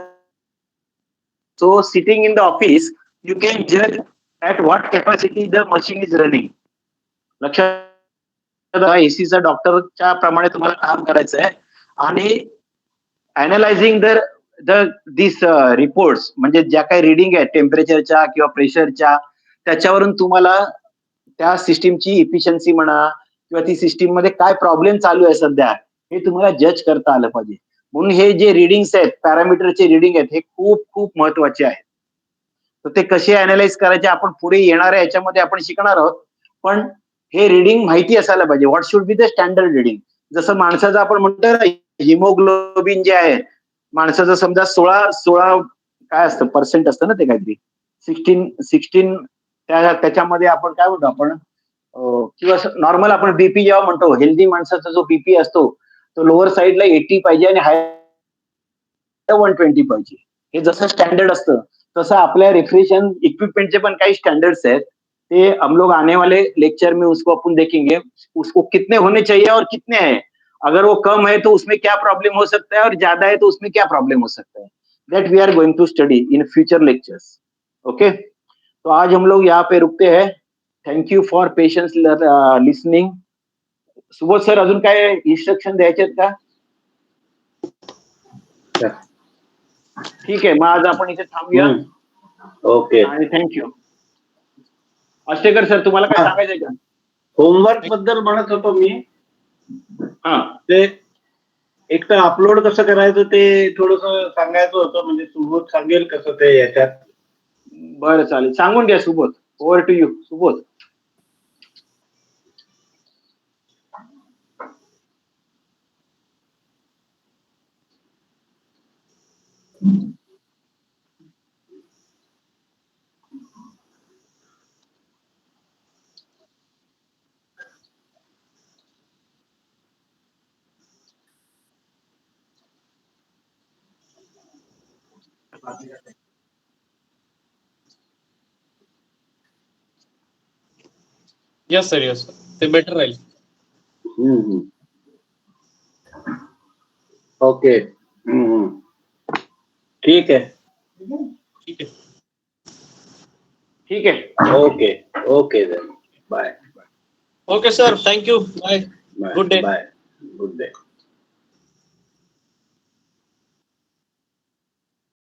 so sitting in the office you can judge at what capacity the machine is running. लक्षात, एसीचा डॉक्टरच्या प्रमाणे तुम्हाला काम करायचं आहे आणि analysing this reports, म्हणजे ज्या काही रिडिंग आहे टेम्परेचरच्या किंवा प्रेशरच्या, त्याच्यावरून तुम्हाला त्या सिस्टीमची इफिशियन्सी म्हणा किंवा ती सिस्टीम मध्ये काय प्रॉब्लेम चालू आहे सध्या, हे तुम्हाला जज करता आलं पाहिजे. म्हणून हे जे रिडिंग्स आहेत, पॅरामीटरचे रिडिंग आहेत, हे खूप खूप महत्वाचे आहेत. तर ते कसे अनालाइज करायचे आपण पुढे येणाऱ्या याच्यामध्ये आपण शिकणार आहोत. पण हे रिडिंग माहिती असायला पाहिजे. What should be the standard reading. जसं माणसाचं आपण म्हणतो ना, हिमोग्लोबिन जे आहे माणसाचं, समजा 16 काय असतं पर्सेंट असतं ना, ते काहीतरी 16 त्याच्यामध्ये आपण काय म्हणतो आपण, किंवा नॉर्मल आपण बीपी जेव्हा म्हणतो, हेल्दी माणसाचा जो बीपी असतो तो लोअर साईडला 80 पाहिजे आणि हाय 120 पाहिजे. हे जसं स्टँडर्ड असतं तसं आपल्या रेफ्रिजरेशन इक्विपमेंटचे पण काही स्टँडर्ड्स आहेत. ते हम लोग आने वाले लेक्चर में उसको अपन देखेंगे, उसको कितने होने चाहिए और कितने हैं. अगर वो कम है तो उसमें क्या प्रॉब्लम हो सकता है और ज्यादा है तो उसमें क्या प्रॉब्लम हो सकता है. That we are going to study in future lectures. Okay, तो आज हम लोग यहाँ पे रुकते हैं. Thank you for patience listening. Subodh sir, अजून काय इन्स्ट्रक्शन द्यायचे आहेत का? ठीक आहे, मग आज आपण इथे थांबूया. ओके, आणि थँक्यू. अष्टेकर सर, तुम्हाला काय सांगायचंय का? होमवर्क बद्दल म्हणत होतो मी. हा, ते एक तर अपलोड कसं करायचं ते थोडस सांगायचं होतं, म्हणजे सुबोध सांगेल कसं ते याच्यात. बरं चालेल, सांगून घ्या Subodh. Over to you Subodh. Yes sir, yes sir, ते बेटर राहील. ओके ठीक है ठीक है. ठीक है. Okay okay then bye Okay, sir. Thank you. Bye. Bye Good day. Bye good day